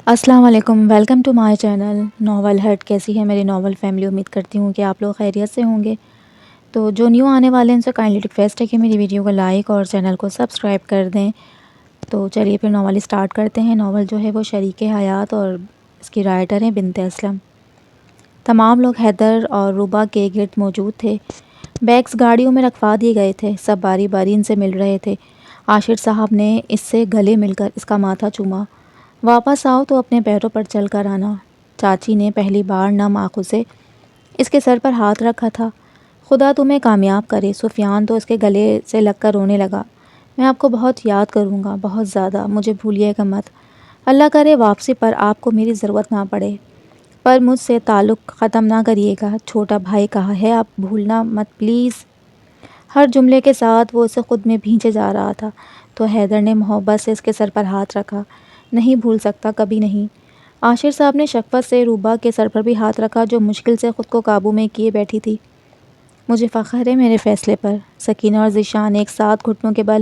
السلام علیکم، welcome to my channel novel hurt. کیسی ہے میری ناول فیملی؟ امید کرتی ہوں کہ آپ لوگ خیریت سے ہوں گے۔ تو جو نیو آنے والے ہیں ان سے کائنڈلی ریکویسٹ ہے کہ میری ویڈیو کو لائک اور چینل کو سبسکرائب کر دیں۔ تو چلیے پھر ناول اسٹارٹ کرتے ہیں۔ ناول جو ہے وہ شریک حیات اور اس کی رائٹر ہیں بنت اسلم۔ تمام لوگ حیدر اور روبا کے گرد موجود تھے۔ بیگس گاڑیوں میں رکھوا دیے گئے تھے۔ سب باری باری ان سے مل رہے تھے۔ عاشر صاحب نے اس سے گلے مل کر اس کا ماتھا چوما۔ واپس آؤ تو اپنے پیروں پر چل کر آنا۔ چاچی نے پہلی بار نم آنکھوں سے اس کے سر پر ہاتھ رکھا تھا۔ خدا تمہیں کامیاب کرے۔ سفیان تو اس کے گلے سے لگ کر رونے لگا۔ میں آپ کو بہت یاد کروں گا، بہت زیادہ، مجھے بھولیے گا مت۔ اللہ کرے واپسی پر آپ کو میری ضرورت نہ پڑے، پر مجھ سے تعلق ختم نہ کریے گا۔ چھوٹا بھائی کہا ہے، آپ بھولنا مت پلیز۔ ہر جملے کے ساتھ وہ اسے خود میں بھینچے جا رہا تھا، تو حیدر نے محبت سے اس کے سر پر ہاتھ رکھا۔ نہیں بھول سکتا، کبھی نہیں۔ عاشر صاحب نے شفقت سے روبا کے سر پر بھی ہاتھ رکھا، جو مشکل سے خود کو قابو میں کیے بیٹھی تھی۔ مجھے فخر ہے میرے فیصلے پر۔ سکینہ اور ذیشان ایک ساتھ گھٹنوں کے بل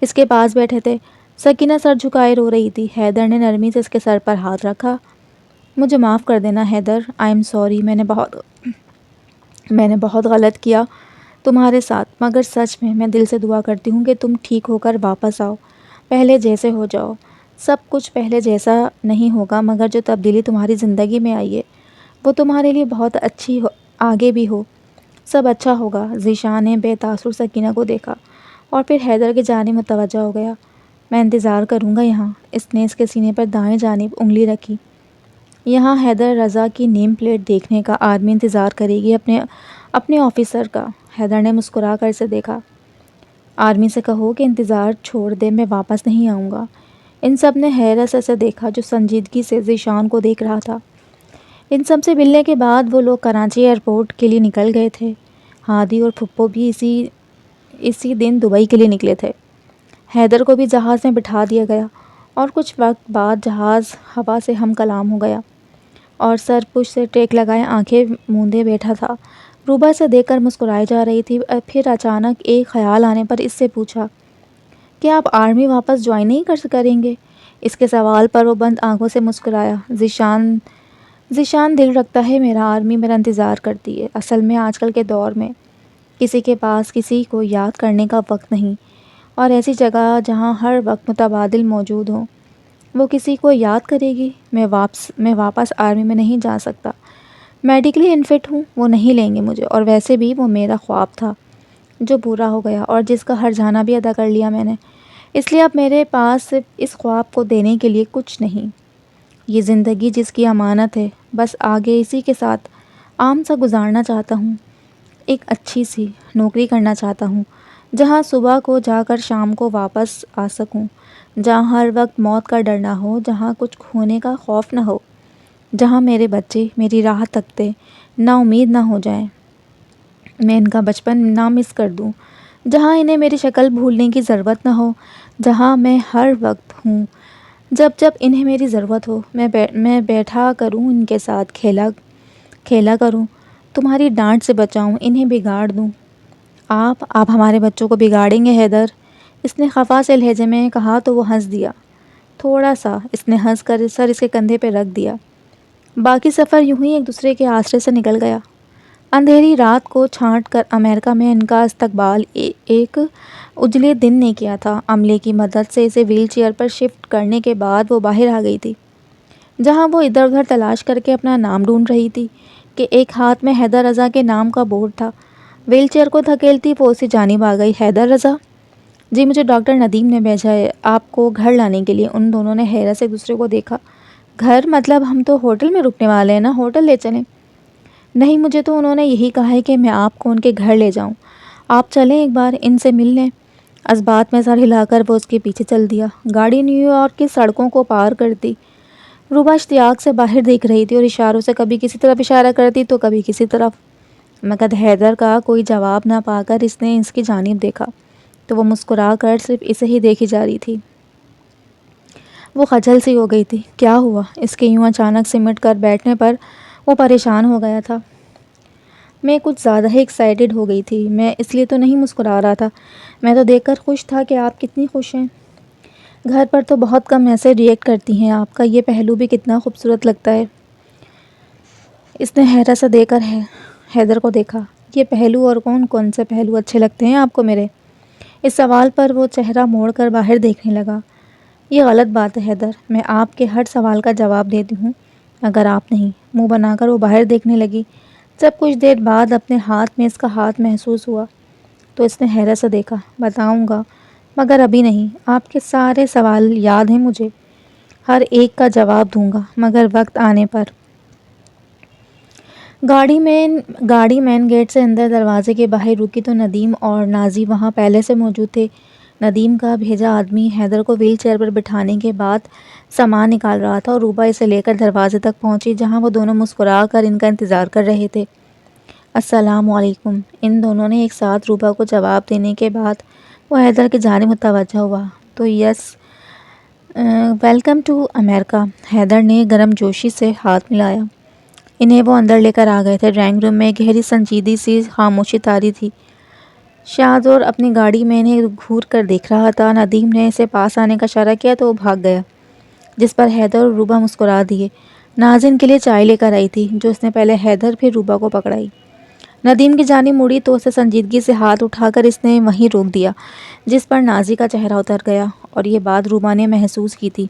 اس کے پاس بیٹھے تھے۔ سکینہ سر جھکائے رو رہی تھی۔ حیدر نے نرمی سے اس کے سر پر ہاتھ رکھا۔ مجھے معاف کر دینا حیدر، آئی ایم سوری۔ میں نے بہت غلط کیا تمہارے ساتھ، مگر سچ میں دل سے دعا کرتی ہوں کہ تم ٹھیک ہو کر واپس آؤ، پہلے جیسے ہو جاؤ۔ سب کچھ پہلے جیسا نہیں ہوگا، مگر جو تبدیلی تمہاری زندگی میں آئی ہے وہ تمہارے لیے بہت اچھی آگے بھی ہو، سب اچھا ہوگا۔ ذیشان نے بے تاثر سکینہ کو دیکھا اور پھر حیدر کی جانب متوجہ ہو گیا۔ میں انتظار کروں گا یہاں۔ اس نے اس کے سینے پر دائیں جانب انگلی رکھی۔ یہاں حیدر رضا کی نیم پلیٹ دیکھنے کا آرمی انتظار کرے گی، اپنے آفیسر کا۔ حیدر نے مسکرا کر اسے دیکھا۔ آرمی سے کہو کہ انتظار چھوڑ دے، میں واپس نہیں آؤں گا۔ ان سب نے حیرت سے اسے دیکھا، جو سنجیدگی سے ذیشان کو دیکھ رہا تھا۔ ان سب سے ملنے کے بعد وہ لوگ کراچی ایئرپورٹ کے لیے نکل گئے تھے۔ ہادی اور پھپھو بھی اسی دن دبئی کے لیے نکلے تھے۔ حیدر کو بھی جہاز میں بٹھا دیا گیا اور کچھ وقت بعد جہاز ہوا سے ہم کلام ہو گیا اور سر پشت سے ٹیک لگائے آنکھیں موندے بیٹھا تھا۔ روبا سے دیکھ کر مسکرائے جا رہی تھی، پھر اچانک ایک خیال آنے پر اس سے پوچھا کہ آپ آرمی واپس جوائن نہیں کریں گے؟ اس کے سوال پر وہ بند آنکھوں سے مسکرایا۔ ذیشان دل رکھتا ہے میرا، آرمی میرا انتظار کرتی ہے۔ اصل میں آج کل کے دور میں کسی کے پاس کسی کو یاد کرنے کا وقت نہیں، اور ایسی جگہ جہاں ہر وقت متبادل موجود ہوں، وہ کسی کو یاد کرے گی؟ میں واپس آرمی میں نہیں جا سکتا، میڈیکلی انفٹ ہوں، وہ نہیں لیں گے مجھے، اور ویسے بھی وہ میرا خواب تھا جو پورا ہو گیا، اور جس کا ہر جانا بھی ادا کر لیا میں نے۔ اس لیے اب میرے پاس صرف اس خواب کو دینے کے لیے کچھ نہیں، یہ زندگی جس کی امانت ہے، بس آگے اسی کے ساتھ عام سا گزارنا چاہتا ہوں۔ ایک اچھی سی نوکری کرنا چاہتا ہوں، جہاں صبح کو جا کر شام کو واپس آ سکوں، جہاں ہر وقت موت کا ڈر نہ ہو، جہاں کچھ کھونے کا خوف نہ ہو، جہاں میرے بچے میری راہ تکتے نا امید نہ ہو جائیں، میں ان کا بچپن نہ مس کر دوں، جہاں انہیں میری شکل بھولنے کی ضرورت نہ ہو، جہاں میں ہر وقت ہوں، جب انہیں میری ضرورت ہو، میں بیٹھا کروں ان کے ساتھ، کھیلا کروں، تمہاری ڈانٹ سے بچاؤں، انہیں بگاڑ دوں۔ آپ ہمارے بچوں کو بگاڑیں گے حیدر؟ اس نے خفا سے لہجے میں کہا تو وہ ہنس دیا، تھوڑا سا۔ اس نے ہنس کر سر اس کے کندھے پہ رکھ دیا۔ باقی سفر یوں ہی ایک دوسرے کے آسرے سے نکل گیا۔ اندھیری رات کو چھانٹ کر امریکہ میں ان کا استقبال ایک اجلے دن نے کیا تھا۔ عملے کی مدد سے اسے ویل چیئر پر شفٹ کرنے کے بعد وہ باہر آ گئی تھی، جہاں وہ ادھر ادھر تلاش کر کے اپنا نام ڈھونڈ رہی تھی کہ ایک ہاتھ میں حیدر رضا کے نام کا بورڈ تھا۔ ویل چیئر کو دھکیلتی وہ اسی جانب آ گئی۔ حیدر رضا؟ جی، مجھے ڈاکٹر ندیم نے بھیجا ہے آپ کو گھر لانے کے لیے۔ ان دونوں نے حیرت سے ایک دوسرے کو دیکھا۔ گھر؟ مطلب ہم تو ہوٹل میں رکنے والے ہیں نا، ہوٹل لے چلیں؟ نہیں، مجھے تو انہوں نے یہی کہا ہے کہ میں آپ کو ان کے گھر لے جاؤں، آپ چلیں ایک بار ان سے مل لیں۔ اسبات میں سر ہلا کر وہ اس کے پیچھے چل دیا۔ گاڑی نیو یارک کی سڑکوں کو پار کرتی روبا اشتیاق سے باہر دیکھ رہی تھی اور اشاروں سے کبھی کسی طرف اشارہ کرتی تو کبھی کسی طرف، مگر حیدر کا کوئی جواب نہ پا کر اس نے اس کی جانب دیکھا تو وہ مسکرا کر صرف اسے ہی دیکھی جا رہی تھی۔ وہ خجل سی ہو گئی تھی۔ کیا ہوا؟ اس کے یوں اچانک سمٹ کر بیٹھنے پر وہ پریشان ہو گیا تھا۔ میں کچھ زیادہ ہی ایکسائٹڈ ہو گئی تھی، میں اس لیے تو نہیں مسکرا رہا تھا، میں تو دیکھ کر خوش تھا کہ آپ کتنی خوش ہیں۔ گھر پر تو بہت کم ایسے ریئیکٹ کرتی ہیں. آپ کا یہ پہلو بھی کتنا خوبصورت لگتا ہے. اس نے حیرت سے دیکھ کر حیدر کو دیکھا. یہ پہلو اور کون کون سے پہلو اچھے لگتے ہیں آپ کو میرے؟ اس سوال پر وہ چہرہ موڑ کر باہر دیکھنے لگا. یہ غلط بات ہے حیدر، میں آپ کے ہر سوال کا جواب دیتی ہوں اگر آپ نہیں. منہ بنا کر وہ باہر دیکھنے لگی. جب کچھ دیر بعد اپنے ہاتھ میں اس کا ہاتھ محسوس ہوا تو اس نے حیرت سے دیکھا. بتاؤں گا مگر ابھی نہیں. آپ کے سارے سوال یاد ہیں مجھے، ہر ایک کا جواب دوں گا مگر وقت آنے پر. گاڑی مین گیٹ سے اندر دروازے کے باہر رکی تو ندیم اور نازی وہاں پہلے سے موجود تھے. ندیم کا بھیجا آدمی حیدر کو ویل چیئر پر بٹھانے کے بعد سامان نکال رہا تھا اور روبا اسے لے کر دروازے تک پہنچی جہاں وہ دونوں مسکرا کر ان کا انتظار کر رہے تھے. السلام علیکم. ان دونوں نے ایک ساتھ روبا کو جواب دینے کے بعد وہ حیدر کی جانب متوجہ ہوا تو یس ویلکم ٹو امریکہ. حیدر نے گرم جوشی سے ہاتھ ملایا. انہیں وہ اندر لے کر آ گئے تھے. ڈرائنگ روم میں گہری سنجیدگی سی خاموشی طاری تھی. شاہزور اپنی گاڑی میں انہیں گھور کر دیکھ رہا تھا. ندیم نے اسے پاس آنے کا اشارہ کیا تو وہ بھاگ گیا، جس پر حیدر اور روبا مسکرا دیے. ناظرین کے لیے چائے لے کر آئی تھی جو اس نے پہلے حیدر پھر روبا کو پکڑائی. ندیم کی جانب مڑی تو اسے سنجیدگی سے ہاتھ اٹھا کر اس نے وہیں روک دیا، جس پر نازی کا چہرہ اتر گیا. اور یہ بات روبا نے محسوس کی تھی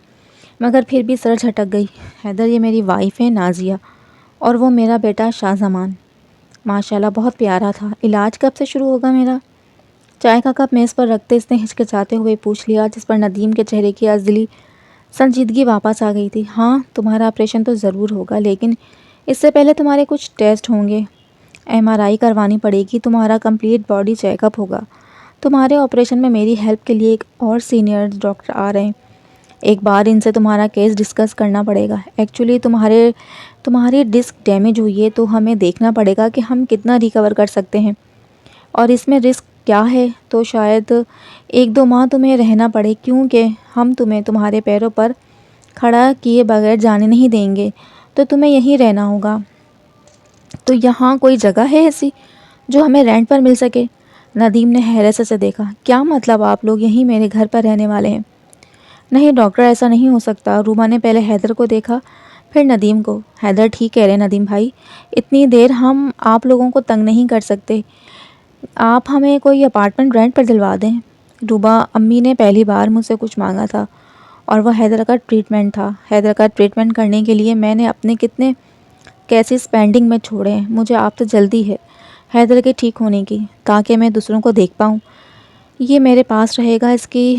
مگر پھر بھی سر جھٹک گئی. حیدر یہ میری وائف ہے نازیہ، اور وہ میرا بیٹا شاہزمان. ماشاءاللہ بہت پیارا تھا. علاج کب سے شروع ہوگا میرا؟ چائے کا کپ میز پر رکھتے اس نے ہچکچاتے ہوئے پوچھ لیا، جس پر ندیم کے چہرے کی ازلی سنجیدگی واپس آ گئی تھی. ہاں تمہارا آپریشن تو ضرور ہوگا، لیکن اس سے پہلے تمہارے کچھ ٹیسٹ ہوں گے. MRI کروانی پڑے گی. تمہارا کمپلیٹ باڈی چیک اپ ہوگا. تمہارے آپریشن میں میری ہیلپ کے لیے ایک اور سینئر ڈاکٹر آ رہے ہیں. ایک بار ان سے تمہارا کیس ڈسکس کرنا پڑے گا. ایکچولی تمہاری ڈسک ڈیمیج ہوئی ہے تو ہمیں دیکھنا پڑے گا کہ ہم کتنا ریکور کر سکتے ہیں اور اس میں رسک کیا ہے. تو شاید 1-2 ماہ تمہیں رہنا پڑے، کیونکہ ہم تمہیں تمہارے پیروں پر کھڑا کیے بغیر جانے نہیں دیں گے. تو تمہیں یہیں رہنا ہوگا. تو یہاں کوئی جگہ ہے ایسی جو ہمیں رینٹ پر مل سکے؟ ندیم نے حیرت سے دیکھا. کیا مطلب آپ لوگ یہیں میرے گھر پر رہنے والے ہیں؟ نہیں ڈاکٹر، ایسا نہیں ہو سکتا. روبا نے پہلے حیدر کو دیکھا پھر ندیم کو. حیدر ٹھیک کہہ رہے ندیم بھائی، اتنی دیر ہم آپ لوگوں کو تنگ نہیں کر سکتے. آپ ہمیں کوئی اپارٹمنٹ رینٹ پر دلوا دیں. روبا امی نے پہلی بار مجھ سے کچھ مانگا تھا اور وہ حیدر کا ٹریٹمنٹ تھا. حیدر کا ٹریٹمنٹ کرنے کے لیے میں نے اپنے کتنے کیسز پینڈنگ میں چھوڑے ہیں. مجھے آپ سے جلدی ہے حیدر کے ٹھیک ہونے کی، تاکہ میں دوسروں کو دیکھ پاؤں. یہ میرے پاس رہے گا، اس کی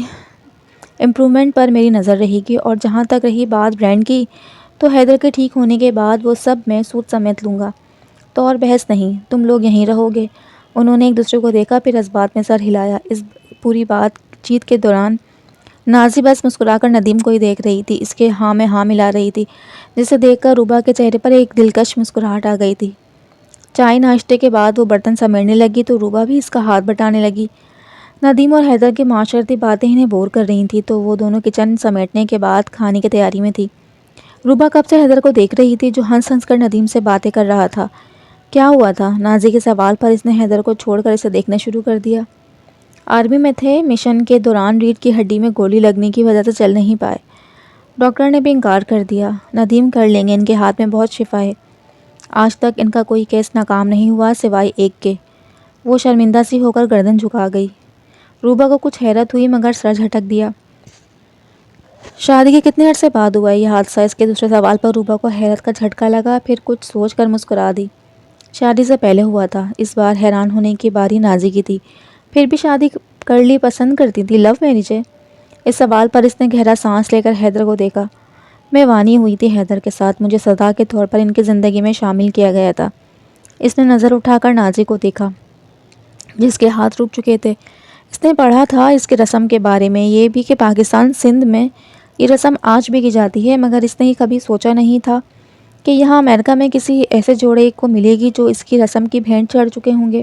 امپرومنٹ پر میری نظر رہے گی. اور جہاں تک رہی بات برانڈ کی، تو حیدر کے ٹھیک ہونے کے بعد وہ سب میں سود سمیت لوں گا. تو اور بحث نہیں، تم لوگ یہیں رہو گے. انہوں نے ایک دوسرے کو دیکھا پھر اس بات میں سر ہلایا. اس پوری بات چیت کے دوران نازی بس مسکرا کر ندیم کو ہی دیکھ رہی تھی. اس کے ہاں میں ہاں ملا رہی تھی، جسے دیکھ کر روبا کے چہرے پر ایک دلکش مسکراہٹ آ گئی تھی. چائے ناشتے کے بعد وہ برتن سمیٹنے لگی تو روبا بھی اس کا ہاتھ بٹانے لگی. ندیم اور حیدر کی معاشرتی باتیں انہیں بور کر رہی تھیں تو وہ دونوں کچن سمیٹنے کے بعد کھانے کی تیاری میں تھی. روبا کب سے حیدر کو دیکھ رہی تھی جو ہنس ہنس کر ندیم سے باتیں کر رہا تھا. کیا ہوا تھا؟ نازی کے سوال پر اس نے حیدر کو چھوڑ کر اسے دیکھنا شروع کر دیا. آرمی میں تھے، مشن کے دوران ریڑھ کی ہڈی میں گولی لگنے کی وجہ سے چل نہیں پائے. ڈاکٹر نے بھی انکار کر دیا. ندیم کر لیں گے، ان کے ہاتھ میں بہت شفا ہے. آج تک ان کا کوئی کیس ناکام نہیں ہوا سوائے ایک کے. وہ شرمندہ سی ہو کر گردن جھکا گئی. روبا کو کچھ حیرت ہوئی مگر سر جھٹک دیا. شادی کے کتنے عرصے بعد ہوا ہے یہ حادثہ؟ اس کے دوسرے سوال پر روبا کو حیرت کا جھٹکا لگا، پھر کچھ سوچ کر مسکرا دی. شادی سے پہلے ہوا تھا. اس بار حیران ہونے کی باری نازی کی تھی. پھر بھی شادی کر لی پسند کرتی تھی؟ لو میرج ہے؟ اس سوال پر اس نے گہرا سانس لے کر حیدر کو دیکھا. میں وانی ہوئی تھی حیدر کے ساتھ، مجھے سزا کے طور پر ان کی زندگی میں شامل کیا گیا تھا. اس نے نظر اٹھا کر نازی کو دیکھا جس کے ہاتھ رک چکے تھے. اس نے پڑھا تھا اس کی رسم کے بارے میں، یہ بھی کہ پاکستان سندھ میں یہ رسم آج بھی کی جاتی ہے، مگر اس نے کبھی سوچا نہیں تھا کہ یہاں امریکہ میں کسی ایسے جوڑے کو ملے گی جو اس کی رسم کی بھینٹ چڑھ چکے ہوں گے.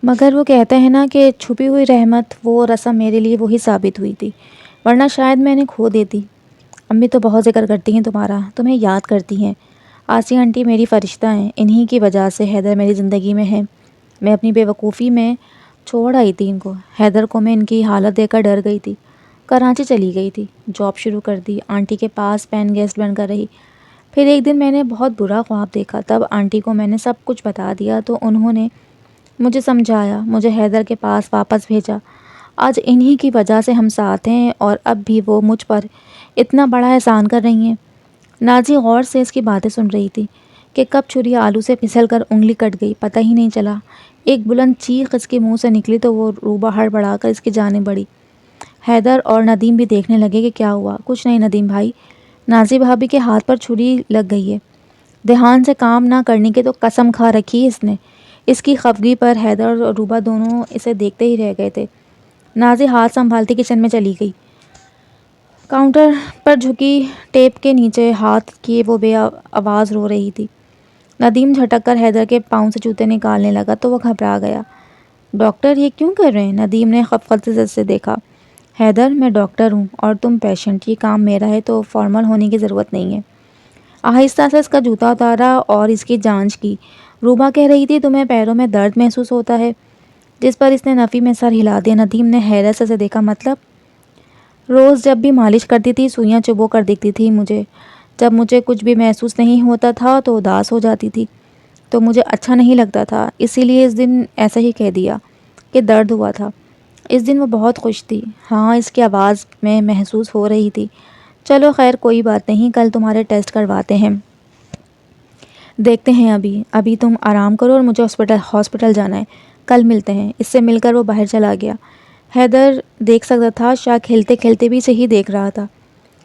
مگر وہ کہتے ہیں نا کہ چھپی ہوئی رحمت، وہ رسم میرے لیے وہی ثابت ہوئی تھی، ورنہ شاید میں انہیں کھو دیتی. امی تو بہت ذکر کرتی ہیں تمہارا، تمہیں یاد کرتی ہیں. آسیہ آنٹی میری فرشتہ ہیں، انہی کی وجہ سے حیدر میری زندگی میں ہے. میں اپنی بے وقوفی میں چھوڑ آئی تھی ان کو. حیدر کو میں ان کی حالت دیکھ کر ڈر گئی تھی. کراچی چلی گئی تھی، جاب شروع کر دی، آنٹی کے پاس پین گیسٹ بن کر رہی۔ پھر ایک دن میں نے بہت برا خواب دیکھا، تب آنٹی کو میں نے سب کچھ بتا دیا تو انہوں نے مجھے سمجھایا، مجھے حیدر کے پاس واپس بھیجا۔ آج انہی کی وجہ سے ہم ساتھ ہیں اور اب بھی وہ مجھ پر اتنا بڑا احسان کر رہی ہیں۔ نازی غور سے اس کی باتیں سن رہی تھی کہ کب چھری آلو سے پھسل کر انگلی کٹ گئی پتہ ہی نہیں چلا۔ ایک بلند چیخ اس کے منہ سے نکلی تو وہ روبہ ہڑبڑا کر اس کی جانب بڑھی۔ حیدر اور ندیم بھی دیکھنے لگے کہ کیا ہوا۔ کچھ نہیں ندیم بھائی، نازی بھابھی کے ہاتھ پر چھری لگ گئی ہے، دھیان سے کام نہ کرنے کی تو قسم کھا رکھی ہے اس نے۔ اس کی خفگی پر حیدر اور روبہ دونوں اسے دیکھتے ہی رہ گئے تھے۔ نازی ہاتھ سنبھالتی کچن میں چلی گئی، کاؤنٹر پر جھکی ٹیپ کے نیچے ہاتھ کیے وہ بے آواز رو رہی تھی۔ ندیم جھٹک کر حیدر کے پاؤں سے جوتے نکالنے لگا تو وہ گھبرا گیا۔ ڈاکٹر یہ کیوں کر رہے ہیں؟ ندیم نے خفقت سے دیکھا۔ حیدر میں ڈاکٹر ہوں اور تم پیشنٹ، یہ کام میرا ہے تو فارمل ہونے کی ضرورت نہیں ہے۔ آہستہ سے اس کا جوتا اتارا اور اس کی جانچ کی۔ روبہ کہہ رہی تھی تمہیں پیروں میں درد محسوس ہوتا ہے، جس پر اس نے نفی میں سر ہلا دیا۔ ندیم نے حیرت سے دیکھا، مطلب؟ روز جب بھی مالش کرتی تھی سوئیاں چبو کر دیکھتی تھی مجھے، جب مجھے کچھ بھی محسوس نہیں ہوتا تھا تو اداس ہو جاتی تھی، تو مجھے اچھا نہیں لگتا تھا، اسی لیے اس دن ایسا ہی کہہ دیا کہ درد ہوا تھا۔ اس دن وہ بہت خوش تھی، ہاں اس کی آواز میں محسوس ہو رہی تھی۔ چلو خیر کوئی بات نہیں، کل تمہارے ٹیسٹ کرواتے ہیں، دیکھتے ہیں۔ ابھی تم آرام کرو اور مجھے ہاسپٹل جانا ہے، کل ملتے ہیں۔ اس سے مل کر وہ باہر چلا گیا۔ حیدر دیکھ سکتا تھا، شاہ کھیلتے کھیلتے بھی اسے ہی دیکھ رہا تھا۔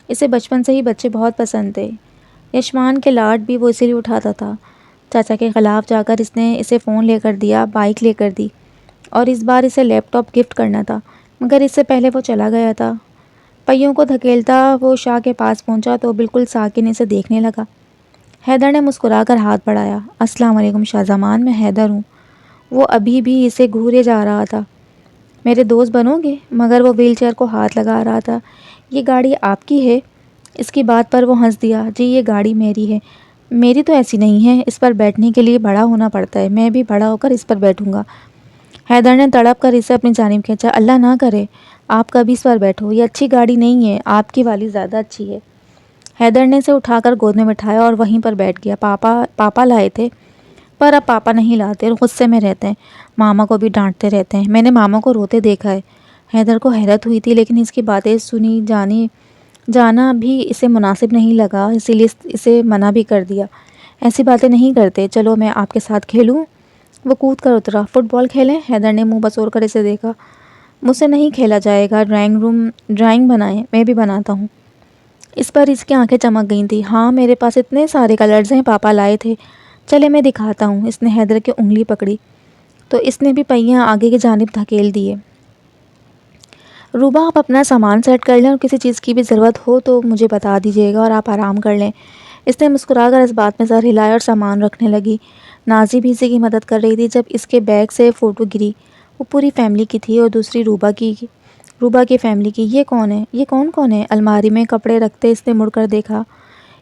اسے بچپن سے ہی بچے بہت پسند تھے، یشمان کے لاڈ بھی وہ اسی لیے اٹھاتا تھا۔ چاچا کے خلاف جا کر اس نے اسے فون لے کر دیا، بائک لے کر دی اور اس بار اسے لیپ ٹاپ گفٹ کرنا تھا، مگر اس سے پہلے وہ چلا گیا تھا۔ پہیوں کو دھکیلتا وہ شاہ کے پاس پہنچا تو بالکل ساکن اسے دیکھنے لگا۔ حیدر نے مسکرا کر ہاتھ بڑھایا، السلام علیکم شاہ زمان، میں حیدر ہوں۔ وہ ابھی بھی اسے گھورے جا رہا تھا، میرے دوست بنو گے؟ مگر وہ ویل چیئر کو ہاتھ لگا رہا تھا۔ یہ گاڑی آپ کی ہے؟ اس کی بات پر وہ ہنس دیا، جی یہ گاڑی میری ہے۔ میری تو ایسی نہیں ہے، اس پر بیٹھنے کے لیے بڑا ہونا پڑتا ہے، میں بھی بڑا ہو کر اس پر بیٹھوں گا۔ حیدر نے تڑپ کر اسے اپنی جانب کھینچا، اللہ نہ کرے آپ کبھی اس پر بیٹھو، یہ اچھی گاڑی نہیں ہے، آپ کی والی زیادہ اچھی ہے۔ حیدر نے اسے اٹھا کر گود میں بٹھایا اور وہیں پر بیٹھ گیا۔ پاپا لائے تھے، پر اب پاپا نہیں لاتے اور غصے میں رہتے ہیں، ماما کو بھی ڈانٹتے رہتے ہیں، میں نے ماما کو روتے دیکھا ہے۔ حیدر کو حیرت ہوئی تھی لیکن اس کی باتیں سنی جانا بھی اسے مناسب نہیں لگا، اسی لیے اسے منع بھی کر دیا، ایسی باتیں نہیں کرتے، چلو میں آپ کے ساتھ کھیلوں؟ وہ کود کر اترا، فٹ بال کھیلیں؟ حیدر نے منہ بسور کر اسے دیکھا، مجھ سے نہیں کھیلا جائے گا، ڈرائنگ بنائیں، میں بھی بناتا ہوں۔ اس پر اس کی آنکھیں چمک گئی تھیں، ہاں میرے پاس اتنے سارے کلرز ہیں، پاپا لائے تھے، چلے میں دکھاتا ہوں۔ اس نے حیدر کی انگلی پکڑی تو اس نے بھی پہیاں آگے کی جانب دھکیل دیے۔ روبہ آپ اپنا سامان سیٹ کر لیں اور کسی چیز کی بھی ضرورت ہو تو مجھے بتا دیجیے گا اور آپ آرام کر لیں۔ اس نے مسکرا کر اس بات میں سر ہلایا اور سامان رکھنے لگی۔ نازی بھی اسی کی مدد کر رہی تھی۔ جب اس کے بیگ سے فوٹو گری، وہ پوری فیملی کی تھی اور دوسری روبہ کی فیملی کی۔ یہ کون ہے؟ یہ کون ہے؟ الماری میں کپڑے رکھتے اس نے مڑ کر دیکھا،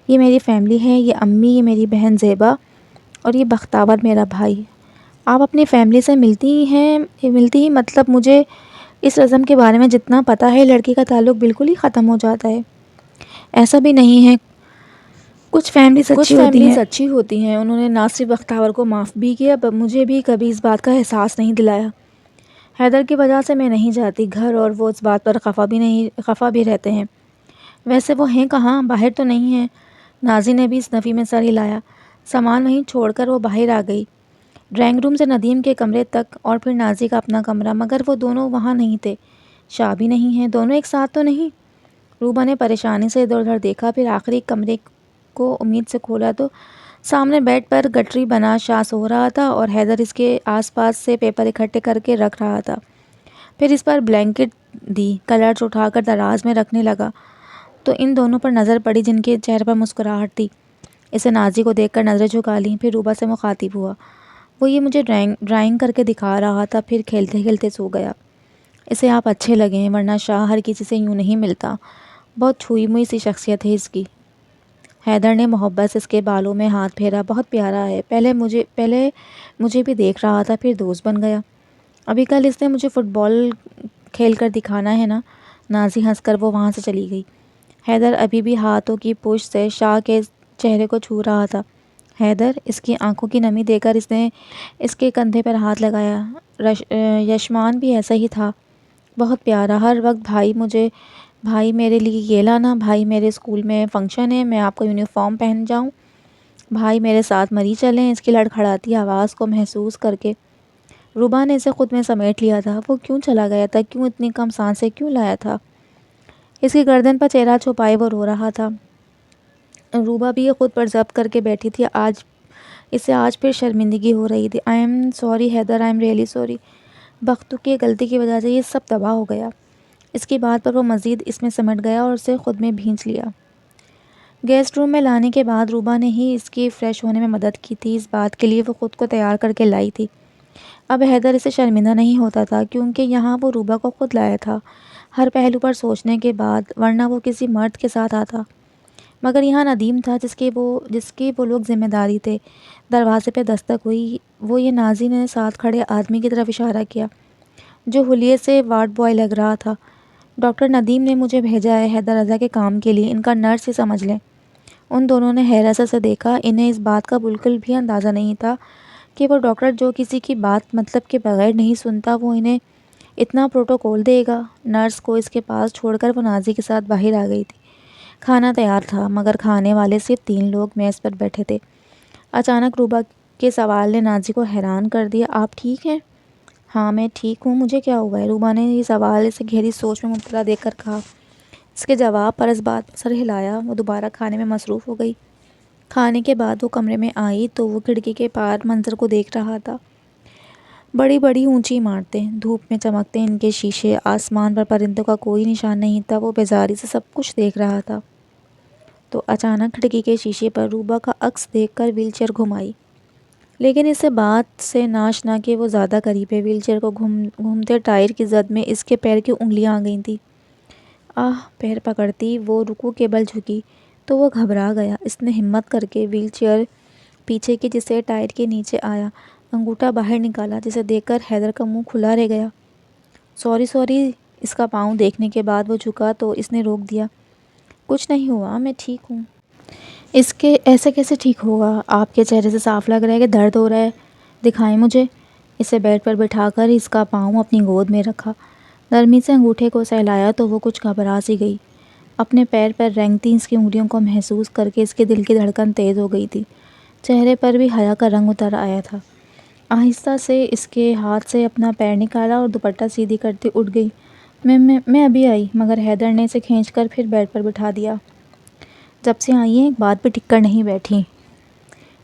یہ میری فیملی ہے، یہ امی، یہ میری بہن زیبا اور یہ بختاور میرا بھائی۔ آپ اپنی فیملی سے ملتی ہی مطلب مجھے اس رسم کے بارے میں جتنا پتہ ہے لڑکی کا تعلق بالکل ہی ختم ہو جاتا ہے۔ ایسا بھی نہیں ہے، کچھ فیملیز اچھی ہوتی ہیں۔ انہوں نے نہ صرف بختاور کو معاف بھی کیا، مجھے بھی کبھی اس بات کا احساس نہیں دلایا۔ حیدر کی وجہ سے میں نہیں جاتی گھر اور وہ اس بات پر خفا بھی رہتے ہیں۔ ویسے وہ ہیں کہاں؟ باہر تو نہیں ہیں؟ نازی نے بھی اس نفی میں سر ہلایا۔ سامان وہیں چھوڑ کر وہ باہر آ گئی، ڈرائنگ روم سے ندیم کے کمرے تک اور پھر نازی کا اپنا کمرہ، مگر وہ دونوں وہاں نہیں تھے۔ شاہ بھی نہیں ہیں، دونوں ایک ساتھ تو نہیں؟ روبہ نے پریشانی سے ادھر ادھر دیکھا، پھر آخری کمرے کو امید سے کھولا تو سامنے بیڈ پر گٹری بنا شاہ سو رہا تھا اور حیدر اس کے آس پاس سے پیپر اکٹھے کر کے رکھ رہا تھا۔ پھر اس پر بلینکٹ دی، کلرز اٹھا کر دراز میں رکھنے لگا تو ان دونوں پر نظر پڑی جن کے چہرے پر مسکراہٹ تھی۔ اسے نازی کو دیکھ کر نظریں جھکا لیں، پھر روبہ سے مخاطب ہوا، وہ یہ مجھے ڈرائنگ کر کے دکھا رہا تھا، پھر کھیلتے کھیلتے سو گیا۔ اسے آپ اچھے لگیں، ورنہ شاہ ہر کسی سے یوں نہیں ملتا، بہت چھوئی موئی سی شخصیت ہے اس کی۔ حیدر نے محبت سے اس کے بالوں میں ہاتھ پھیرا، بہت پیارا ہے، پہلے مجھے بھی دیکھ رہا تھا، پھر دوست بن گیا، ابھی کل اس نے مجھے فٹ بال کھیل کر دکھانا ہے نا، نازی ہنس کر وہ وہاں سے چلی گئی۔ حیدر ابھی بھی ہاتھوں کی پشت سے شاہ کے چہرے کو چھو رہا تھا۔ حیدر، اس کی آنکھوں کی نمی دے کر اس نے اس کے کندھے پر ہاتھ لگایا۔ یشمان بھی ایسا ہی تھا، بہت پیارا، ہر وقت بھائی میرے لیے یہ لانا، بھائی میرے اسکول میں فنکشن ہے، میں آپ کو یونیفارم پہن جاؤں، بھائی میرے ساتھ مری چلیں۔ اس کی لڑکھڑاتی آواز کو محسوس کر کے روبا نے اسے خود میں سمیٹ لیا تھا۔ وہ کیوں چلا گیا تھا؟ کیوں اتنی کم سانسیں کیوں لایا تھا؟ اس کی گردن پر چہرہ چھپائے وہ رو رہا تھا۔ روبا بھی خود پر ضبط کر کے بیٹھی تھی۔ اسے آج پھر شرمندگی ہو رہی تھی۔ I am sorry Haidar, I am really sorry. Bakhtu کی غلطی کی وجہ سے یہ سب تباہ ہو گیا۔ اس کی بات پر وہ مزید اس میں سمٹ گیا اور اسے خود میں بھینچ لیا۔ گیسٹ روم میں لانے کے بعد روبا نے ہی اس کی فریش ہونے میں مدد کی تھی۔ اس بات کے لیے وہ خود کو تیار کر کے لائی تھی۔ اب حیدر اسے شرمندہ نہیں ہوتا تھا کیونکہ یہاں وہ روبا کو خود لایا تھا، ہر پہلو پر سوچنے کے بعد، ورنہ وہ کسی مرد کے ساتھ آتا۔ مگر یہاں ندیم تھا جس کی وہ لوگ ذمہ داری تھے۔ دروازے پہ دستک ہوئی۔ وہ یہ نازی نے ساتھ کھڑے آدمی کی طرف اشارہ کیا جو حلیے سے وارڈ بوائے لگ رہا تھا۔ ڈاکٹر ندیم نے مجھے بھیجا ہے حیدر رضا کے کام کے لیے، ان کا نرس ہی سمجھ لیں۔ ان دونوں نے حیرت سے دیکھا۔ انہیں اس بات کا بالکل بھی اندازہ نہیں تھا کہ وہ ڈاکٹر جو کسی کی بات مطلب کے بغیر نہیں سنتا، وہ انہیں اتنا پروٹوکول دے گا۔ نرس کو اس کے پاس چھوڑ کر وہ نازی کے ساتھ باہر آ گئی تھی۔ کھانا تیار تھا مگر کھانے والے صرف 3 لوگ میز پر بیٹھے تھے۔ اچانک روبا کے سوال نے نازی کو حیران کر دیا۔ آپ ٹھیک ہیں؟ ہاں میں ٹھیک ہوں، مجھے کیا ہوا ہے؟ روبا نے یہ سوال اسے گہری سوچ میں مبتلا دیکھ کر کہا۔ اس کے جواب پر اس بات پر سر ہلایا۔ وہ دوبارہ کھانے میں مصروف ہو گئی۔ کھانے کے بعد وہ کمرے میں آئی تو وہ کھڑکی کے پار منظر کو دیکھ رہا تھا۔ بڑی بڑی اونچی عمارتیں، دھوپ میں چمکتے ان کے شیشے، آسمان پر پرندوں کا کوئی نشان نہیں تھا۔ وہ بیزاری سے سب کچھ دیکھ رہا تھا تو اچانک کھڑکی کے شیشے پر روبا کا عکس دیکھ کر وہیل چیئر گھمائی۔ لیکن اس بات سے ناشنا کہ وہ زیادہ قریب ہے۔ وہیل چیئر کو گھومتے ٹائر کی زد میں اس کے پیر کی انگلیاں آ گئی تھیں۔ پیر پکڑتی وہ رکوع کے بل جھکی تو وہ گھبرا گیا۔ اس نے ہمت کر کے وہیل چیئر پیچھے کی جس سے ٹائر کے نیچے آیا، انگوٹھا باہر نکالا جسے دیکھ کر حیدر کا منہ کھلا رہ گیا۔ سوری۔ اس کا پاؤں دیکھنے کے بعد وہ جھکا تو اس نے روک دیا۔ کچھ نہیں ہوا، میں ٹھیک ہوں۔ اس کے ایسے کیسے ٹھیک ہوگا؟ آپ کے چہرے سے صاف لگ رہا ہے کہ درد ہو رہا ہے، دکھائیں مجھے۔ اسے بیڈ پر بٹھا کر اس کا پاؤں اپنی گود میں رکھا، نرمی سے انگوٹھے کو سہلایا تو وہ کچھ گھبرا سی گئی۔ اپنے پیر پر رینگتی اس کی انگلیوں کو محسوس کر کے اس کے دل کی دھڑکن تیز ہو گئی تھی۔ چہرے پر بھی حیا کا رنگ اتر آیا تھا۔ آہستہ سے اس کے ہاتھ سے اپنا پیر نکالا اور دوپٹہ سیدھی کرتے اٹھ گئی۔ میں ابھی آئی، مگر حیدر نے اسے کھینچ کر پھر بیڈ پر بٹھا دیا۔ جب سے آئی ہیں ایک بات پہ ٹک کر نہیں بیٹھی۔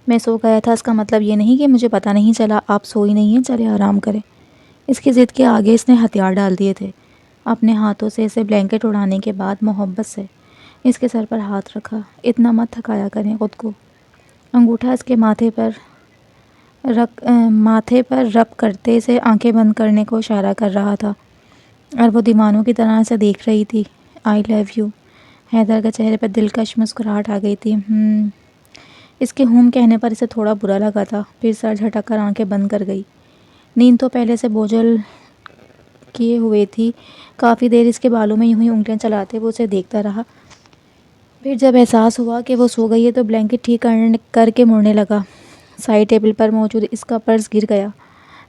میں سو گیا تھا، اس کا مطلب یہ نہیں کہ مجھے پتہ نہیں چلا۔ آپ سوئی نہیں ہیں، چلے آرام کریں۔ اس کی ضد کے آگے اس نے ہتھیار ڈال دیے تھے۔ اپنے ہاتھوں سے اسے بلینکٹ اڑانے کے بعد محبت سے اس کے سر پر ہاتھ رکھا۔ اتنا مت تھکایا کریں خود کو۔ انگوٹھا اس کے ماتھے پر رب کرتے اسے آنکھیں بند کرنے کو اشارہ کر رہا تھا اور وہ دیوانوں کی طرح اسے دیکھ رہی تھی۔ آئی لو یو۔ حیدر کے چہرے پر دلکش مسکراہٹ آ گئی تھی۔ اس کے کہنے پر اسے تھوڑا برا لگا تھا، پھر سر جھٹک کر آنکھیں بند کر گئی۔ نیند تو پہلے سے بوجھل کیے ہوئے تھی۔ کافی دیر اس کے بالوں میں یوں ہی انگلیاں چلاتے وہ اسے دیکھتا رہا۔ پھر جب احساس ہوا کہ وہ سو گئی ہے تو بلینکٹ ٹھیک کر کے مڑنے لگا۔ سائڈ ٹیبل پر موجود اس کا پرس گر گیا۔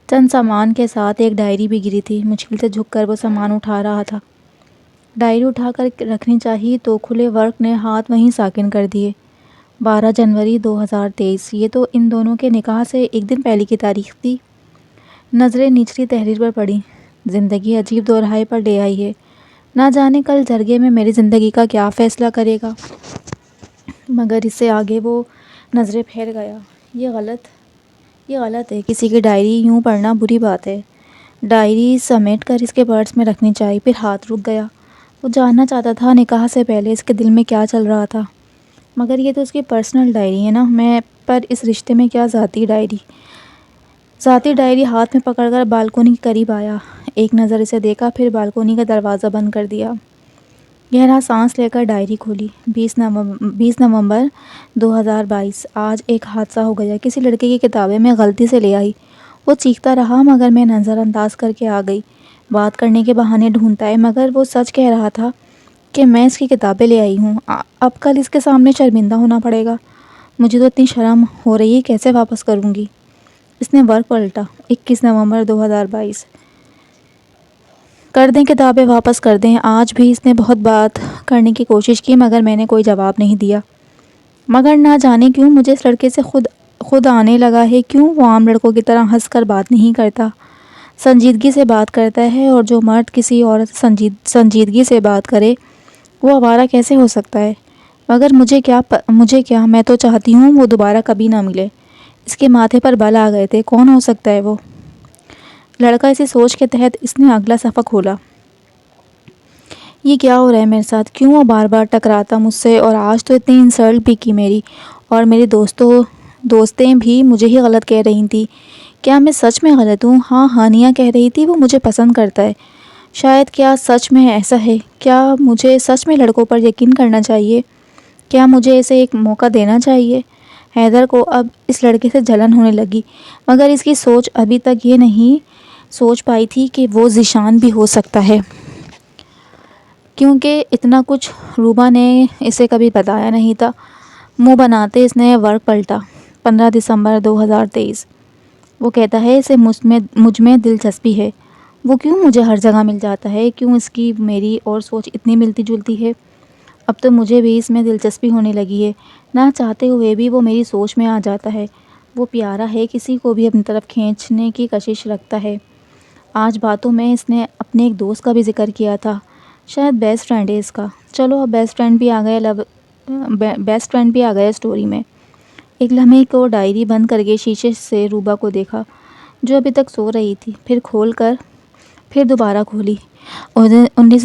چند سامان کے ساتھ ایک ڈائری بھی گری تھی۔ مشکل سے جھک کر وہ سامان اٹھا رہا تھا۔ ڈائری اٹھا کر رکھنی چاہیے تو کھلے ورق نے ہاتھ وہیں ساکن کر دیے۔ 12 جنوری 2023۔ یہ تو ان دونوں کے نکاح سے ایک دن پہلے کی تاریخ تھی۔ نظریں نچلی تحریر پر پڑیں۔ زندگی عجیب دورہائے پر لے آئی ہے۔ نہ جانے کل جرگے میں میری زندگی کا کیا فیصلہ کرے گا۔ مگر اس سے آگے وہ نظریں پھیر گیا۔ یہ غلط ہے، کسی کی ڈائری یوں پڑھنا بری بات ہے۔ ڈائری سمیٹ کر اس کے پرس میں رکھنی چاہیے۔ پھر ہاتھ رک گیا۔ وہ جاننا چاہتا تھا نکاح سے پہلے اس کے دل میں کیا چل رہا تھا۔ مگر یہ تو اس کی پرسنل ڈائری ہے نا، میں پر اس رشتے میں کیا ذاتی ڈائری ہاتھ میں پکڑ کر بالکونی کے قریب آیا۔ ایک نظر اسے دیکھا، پھر بالکونی کا دروازہ بند کر دیا۔ گہرا سانس لے کر ڈائری کھولی۔ 20 نومبر 2022۔ آج ایک حادثہ ہو گیا۔ کسی لڑکے کی کتابیں میں غلطی سے لے آئی۔ وہ چیختا رہا مگر میں نظر انداز کر کے آ گئی۔ بات کرنے کے بہانے ڈھونڈتا ہے، مگر وہ سچ کہہ رہا تھا کہ میں اس کی کتابیں لے آئی ہوں، اب کل اس کے سامنے شرمندہ ہونا پڑے گا۔ مجھے تو اتنی شرم ہو رہی ہے، کیسے واپس کروں گی؟ اس نے ورق پلٹا۔ 21 نومبر 2022۔ کر دیں کتابیں واپس کر دیں۔ آج بھی اس نے بہت بات کرنے کی کوشش کی، مگر میں نے کوئی جواب نہیں دیا۔ مگر نہ جانے کیوں مجھے اس لڑکے سے خود آنے لگا ہے، کیوں وہ عام لڑکوں کی طرح ہنس کر بات نہیں کرتا، سنجیدگی سے بات کرتا ہے، اور جو مرد کسی عورت سے سنجیدگی سے بات کرے وہ آوارہ کیسے ہو سکتا ہے؟ مگر مجھے کیا، میں تو چاہتی ہوں وہ دوبارہ کبھی نہ ملے۔ اس کے ماتھے پر بل آ گئے تھے، کون ہو سکتا ہے وہ لڑکا؟ اسی سوچ کے تحت اس نے اگلا صفحہ کھولا۔ یہ کیا ہو رہا ہے میرے ساتھ؟ کیوں وہ بار بار ٹکراتا مجھ سے؟ اور آج تو اتنی انسلٹ بھی کی میری، اور میری دوستیں بھی مجھے ہی غلط کہہ رہی تھیں۔ کیا میں سچ میں غلط ہوں؟ ہاں، ہانیہ کہہ رہی تھی وہ مجھے پسند کرتا ہے۔ شاید کیا سچ میں ایسا ہے؟ کیا مجھے سچ میں لڑکوں پر یقین کرنا چاہیے؟ کیا مجھے اسے ایک موقع دینا چاہیے؟ حیدر کو اب اس لڑکے سے جلن ہونے لگی، مگر اس کی سوچ ابھی تک یہ نہیں سوچ پائی تھی کہ وہ ذیشان بھی ہو سکتا ہے، کیونکہ اتنا کچھ روبا نے اسے کبھی بتایا نہیں تھا۔ منہ بناتے اس نے ورق پلٹا۔ 15 دسمبر 2023۔ وہ کہتا ہے اسے مجھ میں دلچسپی ہے۔ وہ کیوں مجھے ہر جگہ مل جاتا ہے؟ کیوں اس کی میری اور سوچ اتنی ملتی جلتی ہے؟ اب تو مجھے بھی اس میں دلچسپی ہونے لگی ہے، نہ چاہتے ہوئے بھی وہ میری سوچ میں آ جاتا ہے۔ وہ پیارا ہے، کسی کو بھی اپنی طرف کھینچنے کی کشش رکھتا ہے۔ آج باتوں میں اس نے اپنے ایک دوست کا بھی ذکر کیا تھا، شاید بیسٹ فرینڈ ہے اس کا۔ چلو اب بیسٹ فرینڈ بھی آ گیا اسٹوری میں۔ ایک لمحے کو ڈائری بند کر کے شیشے سے روبا کو دیکھا، جو ابھی تک سو رہی تھی، پھر دوبارہ کھولی۔ 29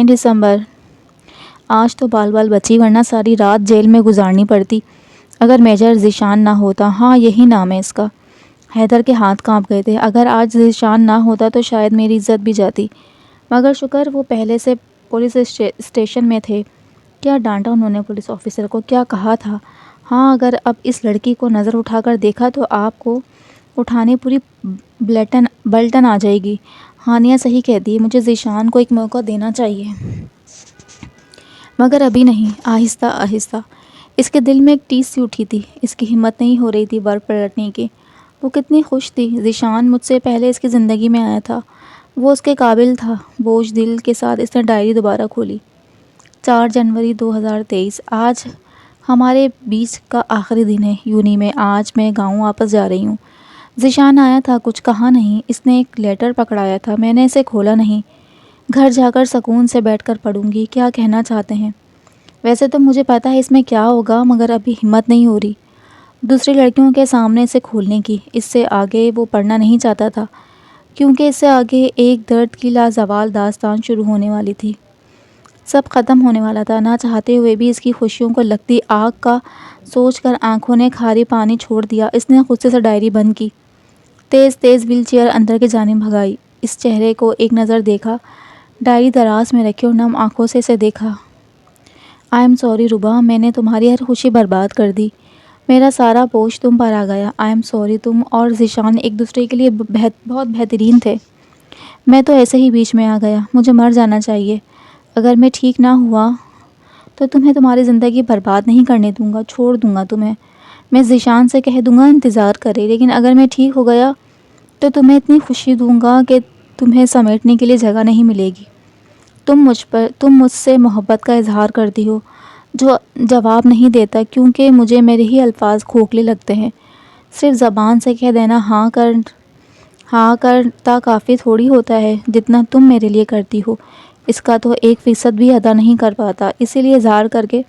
دسمبر۔ آج تو بال بچی، ورنہ ساری رات جیل میں گزارنی پڑتی اگر میجر ذیشان نہ ہوتا۔ ہاں، یہی نام ہے اس کا۔ حیدر کے ہاتھ کانپ گئے تھے۔ اگر آج ذیشان نہ ہوتا تو شاید میری عزت بھی جاتی، مگر شکر وہ پہلے سے پولیس اسٹیشن میں تھے۔ کیا ڈانٹا انہوں نے پولیس آفیسر کو؟ کیا کہا تھا؟ ہاں، اگر اب اس لڑکی کو نظر اٹھا کر دیکھا تو آپ کو اٹھانے پوری بلٹن آ جائے گی۔ ہانیہ صحیح کہتی ہے، مجھے ذیشان کو ایک موقع دینا چاہیے، مگر ابھی نہیں۔ آہستہ آہستہ اس کے دل میں ایک ٹیس سی اٹھی تھی، اس کی ہمت نہیں ہو رہی تھی ورق پلٹنے کی۔ وہ کتنی خوش تھی۔ ذیشان مجھ سے پہلے اس کی زندگی میں آیا تھا، وہ اس کے قابل تھا۔ بوجھ دل کے ساتھ اس نے ڈائری دوبارہ کھولی۔ 4 جنوری 2023۔ آج ہمارے بیچ کا آخری دن ہے یونی میں۔ آج میں گاؤں واپس جا رہی ہوں۔ ذیشان آیا تھا، کچھ کہا نہیں۔ اس نے ایک لیٹر پکڑایا تھا، میں نے اسے کھولا نہیں۔ گھر جا کر سکون سے بیٹھ کر پڑھوں گی، کیا کہنا چاہتے ہیں؟ ویسے تو مجھے پتا ہے اس میں کیا ہوگا، مگر ابھی ہمت نہیں ہو رہی دوسری لڑکیوں کے سامنے اسے کھولنے کی۔ اس سے آگے وہ پڑھنا نہیں چاہتا تھا، کیونکہ اس سے آگے ایک درد کی لازوال داستان شروع ہونے والی تھی۔ سب ختم ہونے والا تھا۔ نہ چاہتے ہوئے بھی اس کی خوشیوں کو لگتی آگ کا سوچ کر آنکھوں نے کھاری پانی چھوڑ دیا۔ اس نے غصے سے ڈائری بند کی، تیز ویل چیئر اندر کی جانب بھگائی۔ اس چہرے کو ایک نظر دیکھا، ڈائری دراز میں رکھی اور نم آنکھوں سے اسے دیکھا۔ آئی ایم سوری روبا، میں نے تمہاری ہر خوشی برباد کر دی، میرا سارا بوجھ تم پر آ گیا۔ آئی ایم سوری، تم اور ذیشان ایک دوسرے کے لیے بہت بہترین تھے، میں تو ایسے ہی بیچ میں آ گیا۔ مجھے مر جانا چاہیے۔ اگر میں ٹھیک نہ ہوا تو تمہیں تمہاری زندگی برباد نہیں کرنے دوں گا، چھوڑ دوں گا تمہیں۔ میں ذیشان سے کہہ دوں گا انتظار کرے، لیکن اگر میں ٹھیک ہو گیا تو تمہیں اتنی خوشی دوں گا کہ تمہیں سمیٹنے کے لیے جگہ نہیں ملے گی۔ تم مجھ سے محبت کا اظہار کرتی ہو، جو جواب نہیں دیتا، کیونکہ مجھے میرے ہی الفاظ کھوکھلے لگتے ہیں۔ صرف زبان سے کہہ دینا ہاں کرتا کافی تھوڑی ہوتا ہے، جتنا تم میرے لیے کرتی ہو اس کا تو 1% بھی ادا نہیں کر پاتا، اسی لیے اظہار کر کے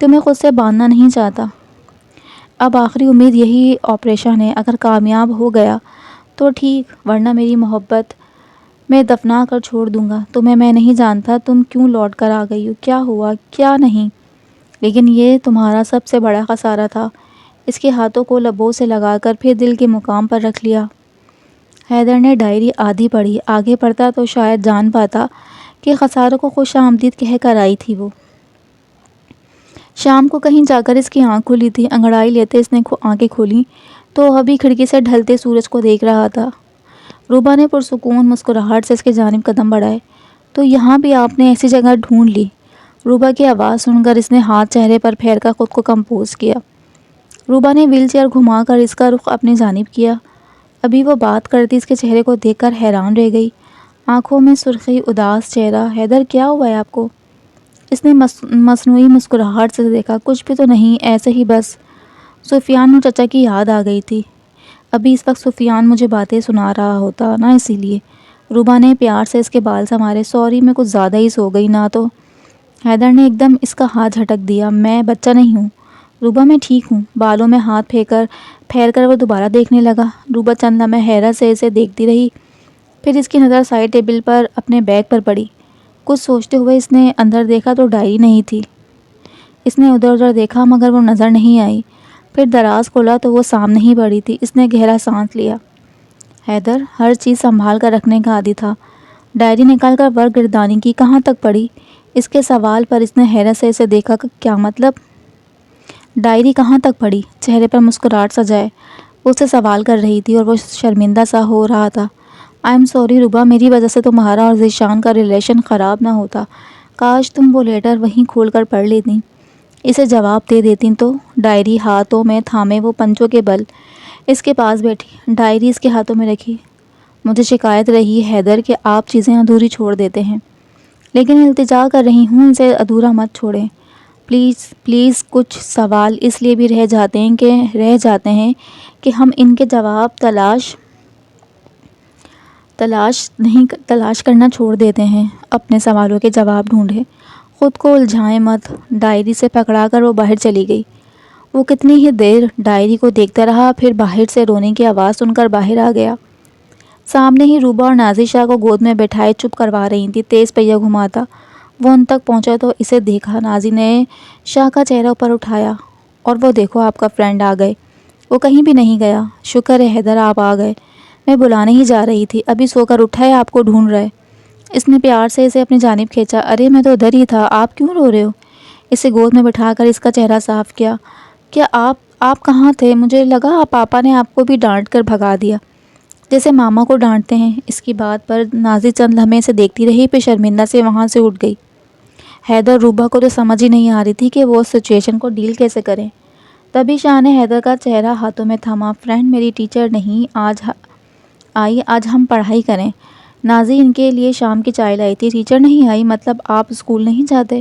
تمہیں خود سے باندھنا نہیں چاہتا۔ اب آخری امید یہی آپریشن ہے، اگر کامیاب ہو گیا تو ٹھیک، ورنہ میری محبت میں دفنا کر چھوڑ دوں گا تمہیں۔ میں نہیں جانتا تم کیوں لوٹ کر آ گئی ہو، کیا ہوا کیا نہیں، لیکن یہ تمہارا سب سے بڑا خسارہ تھا۔ اس کے ہاتھوں کو لبوں سے لگا کر پھر دل کے مقام پر رکھ لیا۔ حیدر نے ڈائری آدھی پڑھی، آگے پڑھتا تو شاید جان پاتا کہ خساروں کو خوش آمدید کہہ کر آئی تھی وہ۔ شام کو کہیں جا کر اس کی آنکھ کھلی تھی۔ انگڑائی لیتے اس نے آنکھیں کھولیں تو ابھی کھڑکی سے ڈھلتے سورج کو دیکھ رہا تھا۔ روبا نے پرسکون مسکراہٹ سے اس کی جانب قدم بڑھائے۔ تو یہاں بھی آپ نے ایسی جگہ ڈھونڈ لی؟ روبا کی آواز سن کر اس نے ہاتھ چہرے پر پھیر کر خود کو کمپوز کیا۔ روبا نے ویل چیئر گھما کر اس کا رخ اپنی جانب کیا۔ ابھی وہ بات کرتی اس کے چہرے کو دیکھ کر حیران رہ گئی۔ آنکھوں میں سرخی، اداس چہرہ۔ حیدر کیا ہوا ہے آپ کو؟ اس نے مصنوعی مسکراہٹ سے دیکھا۔ کچھ بھی تو نہیں، ایسے ہی بس۔ سفیان اور چچا کی یاد آ گئی تھی۔ ابھی اس وقت سفیان مجھے باتیں سنا رہا ہوتا نا، اسی لیے۔ روبا نے پیار سے اس کے بال سنوارے۔ سوری، میں کچھ زیادہ ہی سو گئی نا تو۔ حیدر نے ایک دم اس کا ہاتھ جھٹک دیا۔ میں بچہ نہیں ہوں روبا، میں ٹھیک ہوں۔ بالوں میں ہاتھ پھیر کر وہ دوبارہ دیکھنے لگا۔ روبا چند لمحے حیرت سے اسے دیکھتی رہی، پھر اس کی نظر سائڈ ٹیبل پر اپنے بیگ پر پڑی۔ کچھ سوچتے ہوئے اس نے اندر دیکھا تو ڈائری نہیں تھی۔ اس نے ادھر ادھر دیکھا مگر وہ نظر نہیں آئی۔ پھر دراز کھولا تو وہ سامنے ہی پڑی تھی۔ اس نے گہرا سانس لیا۔ حیدر ہر چیز سنبھال کر رکھنے کا عادی تھا۔ ڈائری نکال کر ورق گردانی کی۔ کہاں تک پڑھی؟ اس کے سوال پر اس نے حیرت سے اسے دیکھا۔ کیا مطلب؟ ڈائری کہاں تک پڑھی؟ چہرے پر مسکراہٹ سجائے وہ اس سے سوال کر رہی تھی اور وہ شرمندہ سا ہو رہا تھا۔ آئی ایم سوری روبا، میری وجہ سے تمہارا اور ذیشان کا ریلیشن خراب نہ ہوتا۔ کاش تم وہ لیٹر وہیں کھول کر پڑھ لیتیں، اسے جواب دے دیتیں تو۔ ڈائری ہاتھوں میں تھامے وہ پنجوں کے بل اس کے پاس بیٹھی، ڈائری اس کے ہاتھوں میں رکھی۔ مجھے شکایت رہی ہے حیدر کہ آپ چیزیں ادھوری چھوڑ دیتے ہیں، لیکن التجا کر رہی ہوں اسے ادھورا مت چھوڑیں پلیز پلیز۔ کچھ سوال اس لیے بھی رہ جاتے ہیں کہ ہم ان کے جواب تلاش کرنا چھوڑ دیتے ہیں۔ اپنے سوالوں کے جواب ڈھونڈے، خود کو الجھائیں مت۔ ڈائری سے پکڑا کر وہ باہر چلی گئی۔ وہ کتنی ہی دیر ڈائری کو دیکھتا رہا، پھر باہر سے رونے کی آواز سن کر باہر آ گیا۔ سامنے ہی روبا اور نازی شاہ کو گود میں بٹھائے چپ کروا رہی تھی۔ تیز پہیہ گھماتا وہ ان تک پہنچا تو اسے دیکھا۔ نازی نے شاہ کا چہرہ اوپر اٹھایا۔ اور وہ دیکھو آپ کا فرینڈ آ گئے۔ وہ کہیں بھی نہیں گیا۔ شکر ہے حیدر آپ آ گئے، میں بلانے ہی جا رہی تھی، ابھی سو کر اٹھا ہے، آپ کو ڈھونڈ رہا ہے۔ اس نے پیار سے اسے اپنی جانب کھینچا۔ ارے میں تو ادھر ہی تھا، آپ کیوں رو رہے ہو؟ اسے گود میں بٹھا کر اس کا چہرہ صاف کیا۔ کیا آپ کہاں تھے؟ مجھے لگا پاپا نے آپ کو بھی ڈانٹ کر بھگا دیا، جیسے ماما کو ڈانٹتے ہیں۔ اس کی بات پر نازی چند لمحے سے دیکھتی رہی، پھر شرمندہ سے وہاں سے اٹھ گئی۔ حیدر روبا کو تو سمجھ ہی نہیں آ رہی تھی کہ وہ اس سچویشن کو ڈیل کیسے کریں۔ تبھی شاہ نے حیدر کا چہرہ ہاتھوں میں تھاما۔ فرینڈ میری ٹیچر نہیں آج ہم پڑھائی کریں۔ نازی ان کے لیے شام کی چائے لائی تھی۔ ٹیچر نہیں آئی؟ مطلب آپ اسکول نہیں جاتے؟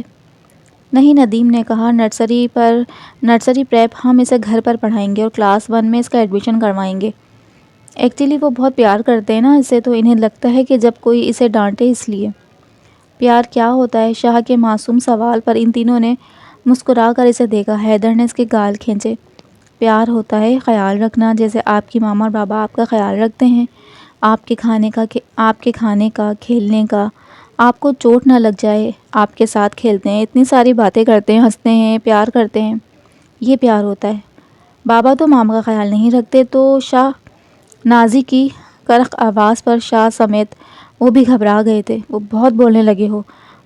نہیں، ندیم نے کہا نرسری پریپ ہم اسے گھر پر پڑھائیں گے اور کلاس 1 میں اس کا ایڈمیشن کروائیں گے۔ ایکچولی وہ بہت پیار کرتے ہیں نا اسے، تو انہیں لگتا ہے کہ جب کوئی اسے ڈانٹے اس لیے۔ پیار کیا ہوتا ہے؟ شاہ کے معصوم سوال پر ان تینوں نے مسکرا کر اسے دیکھا۔ حیدر نے اس کے گال کھینچے۔ پیار ہوتا ہے خیال رکھنا، جیسے آپ کی ماما اور بابا آپ کا خیال رکھتے ہیں، آپ کے کھانے کا، کھیلنے کا، آپ کو چوٹ نہ لگ جائے، آپ کے ساتھ کھیلتے ہیں، اتنی ساری باتیں کرتے ہیں، ہنستے ہیں، پیار کرتے ہیں، یہ پیار ہوتا ہے۔ بابا تو ماما کا خیال نہیں رکھتے تو شاہ؟ نازی کی کرخ آواز پر شاہ سمیت وہ بھی گھبرا گئے تھے۔ وہ بہت بولنے لگے ہو،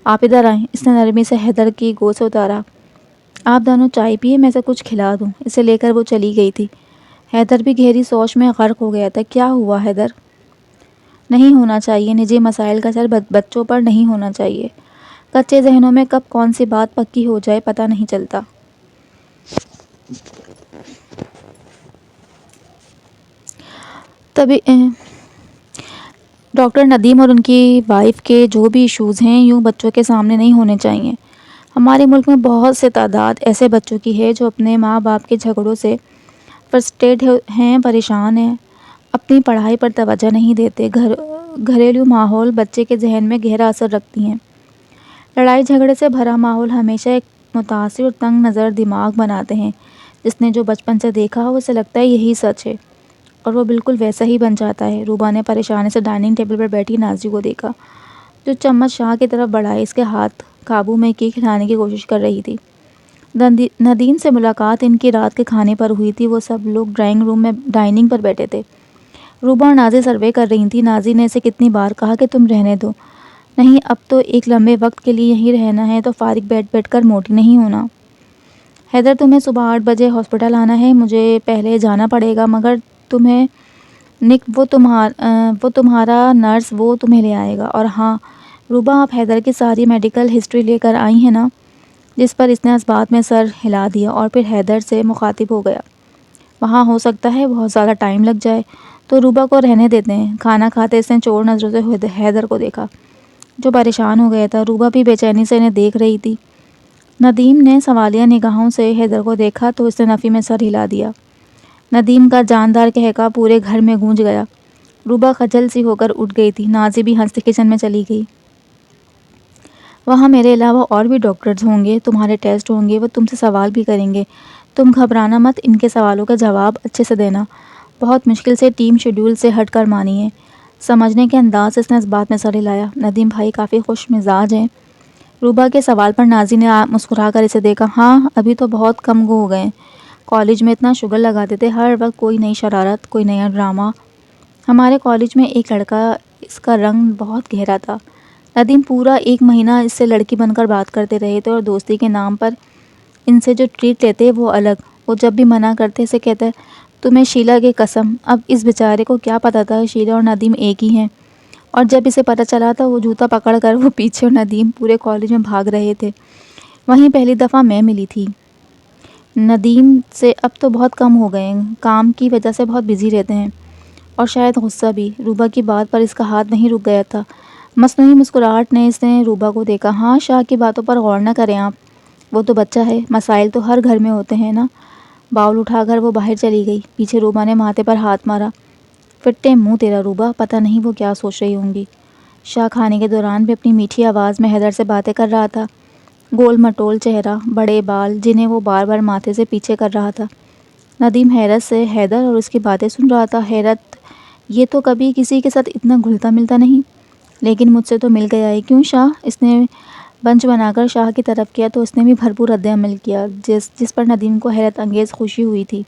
آپ ادھر آئیں۔ اس نے نرمی سے حیدر کی گود سے اتارا۔ آپ دونوں چائے پیے، میں سے کچھ کھلا دوں۔ اسے لے کر وہ چلی گئی تھی۔ حیدر بھی گہری سوچ میں غرق ہو گیا تھا۔ کیا ہوا حیدر؟ نہیں ہونا چاہیے، نجی مسائل کا اثر بچوں پر نہیں ہونا چاہیے۔ کچے ذہنوں میں کب کون سی بات پکی ہو جائے پتہ نہیں چلتا۔ تبھی ڈاکٹر ندیم اور ان کی وائف کے جو بھی ایشوز ہیں یوں بچوں کے سامنے نہیں ہونے چاہیے۔ ہمارے ملک میں بہت سے تعداد ایسے بچوں کی ہے جو اپنے ماں باپ کے جھگڑوں سے فرسٹریٹ ہیں، پریشان ہیں، اپنی پڑھائی پر توجہ نہیں دیتے۔ گھریلو ماحول بچے کے ذہن میں گہرا اثر رکھتی ہیں۔ لڑائی جھگڑے سے بھرا ماحول ہمیشہ ایک متاثر اور تنگ نظر دماغ بناتے ہیں۔ جس نے جو بچپن سے دیکھا ہو اسے لگتا ہے یہی سچ ہے اور وہ بالکل ویسا ہی بن جاتا ہے۔ روبا نے پریشانی سے ڈائننگ ٹیبل پر بیٹھی نازی کو دیکھا، جو چمچ شاہ کی طرف بڑھائے اس کے ہاتھ قابو میں کی کھلانے کی کوشش کر رہی تھی۔ ندیم سے ملاقات ان کی رات کے کھانے پر ہوئی تھی۔ وہ سب لوگ ڈرائنگ روم میں ڈائننگ پر بیٹھے تھے۔ روبا اور نازی سروے کر رہی تھیں۔ نازی نے اسے کتنی بار کہا کہ تم رہنے دو، نہیں اب تو ایک لمبے وقت کے لیے یہیں رہنا ہے تو فارغ بیٹھ کر موٹی نہیں ہونا۔ حیدر تمہیں صبح 8 بجے ہاسپٹل آنا ہے، مجھے پہلے جانا پڑے گا، مگر تمہیں نک وہ تمہارا نرس وہ تمہیں لے آئے گا۔ اور ہاں روبا، آپ حیدر کی ساری میڈیکل ہسٹری لے کر آئی ہیں نا؟ جس پر اس نے اس بات میں سر ہلا دیا اور پھر حیدر سے مخاطب ہو گیا۔ وہاں ہو سکتا ہے بہت زیادہ ٹائم لگ جائے، تو روبا کو رہنے دیتے ہیں۔ کھانا کھاتے اس نے چور نظروں سے حیدر کو دیکھا، جو پریشان ہو گیا تھا۔ روبا بھی بے چینی سے انہیں دیکھ رہی تھی۔ ندیم نے سوالیہ نگاہوں سے حیدر کو دیکھا تو اس نے نفی میں سر ہلا دیا۔ ندیم کا جاندار کہکا پورے گھر میں گونج گیا۔ روبا خجل سی ہو کر اٹھ گئی تھی۔ نازی بھی ہنستے کچن میں چلی گئی۔ وہاں میرے علاوہ اور بھی ڈاکٹرز ہوں گے، تمہارے ٹیسٹ ہوں گے، وہ تم سے سوال بھی کریں گے۔ تم گھبرانا مت، ان کے سوالوں کا جواب اچھے سے دینا۔ بہت مشکل سے ٹیم شیڈول سے ہٹ کر مانی ہے۔ سمجھنے کے انداز سے اس نے اس بات میں سر ہلایا۔ ندیم بھائی کافی خوش مزاج ہیں۔ روبا کے سوال پر نازی نے مسکرا کر اسے دیکھا۔ ہاں، ابھی تو بہت کم ہو گئے ہیں۔ کالج میں اتنا شوگر لگاتے تھے، ہر وقت کوئی نئی شرارت، کوئی نیا ڈرامہ۔ ہمارے کالج میں ایک لڑکا، اس کا رنگ بہت گہرا تھا۔ ندیم پورا 1 مہینہ اس سے لڑکی بن کر بات کرتے رہے تھے، اور دوستی کے نام پر ان سے جو ٹریٹ لیتے وہ الگ۔ وہ جب بھی منع کرتے اسے کہتا تمہیں شیلا کی قسم۔ اب اس بیچارے کو کیا پتا تھا شیلا اور ندیم ایک ہی ہیں، اور جب اسے پتہ چلا تھا وہ جوتا پکڑ کر وہ پیچھے اور ندیم پورے کالج میں بھاگ رہے تھے۔ وہیں پہلی دفعہ میں ملی تھی ندیم سے۔ اب تو بہت کم ہو گئے ہیں، کام کی وجہ سے بہت بزی رہتے ہیں، اور شاید غصہ بھی۔ روبا کی بات پر اس کا ہاتھ وہیں رک گیا تھا۔ مصنوعی مسکراہٹ نے اس نے روبا کو دیکھا۔ ہاں، شاہ کی باتوں پر غور نہ کریں آپ، وہ تو بچہ ہے، مسائل تو ہر گھر میں ہوتے ہیں نا۔ باؤل اٹھا کر وہ باہر چلی گئی۔ پیچھے روبا نے ماتھے پر ہاتھ مارا۔ فٹے منہ تیرا روبا، پتہ نہیں وہ کیا سوچ رہی ہوں گی۔ شاہ کھانے کے دوران بھی اپنی میٹھی آواز میں حیدر سے باتیں کر رہا تھا۔ گول مٹول چہرہ، بڑے بال جنہیں وہ بار بار ماتھے سے پیچھے کر رہا تھا۔ ندیم حیرت سے حیدر اور اس کی باتیں سن رہا تھا۔ حیرت، یہ تو کبھی کسی کے ساتھ اتنا گھلتا ملتا نہیں، لیکن مجھ سے تو مل گیا ہے۔ کیوں شاہ؟ اس نے بنچ بنا کر شاہ کی طرف کیا تو اس نے بھی بھرپور رد عمل کیا، جس پر ندیم کو حیرت انگیز خوشی ہوئی تھی۔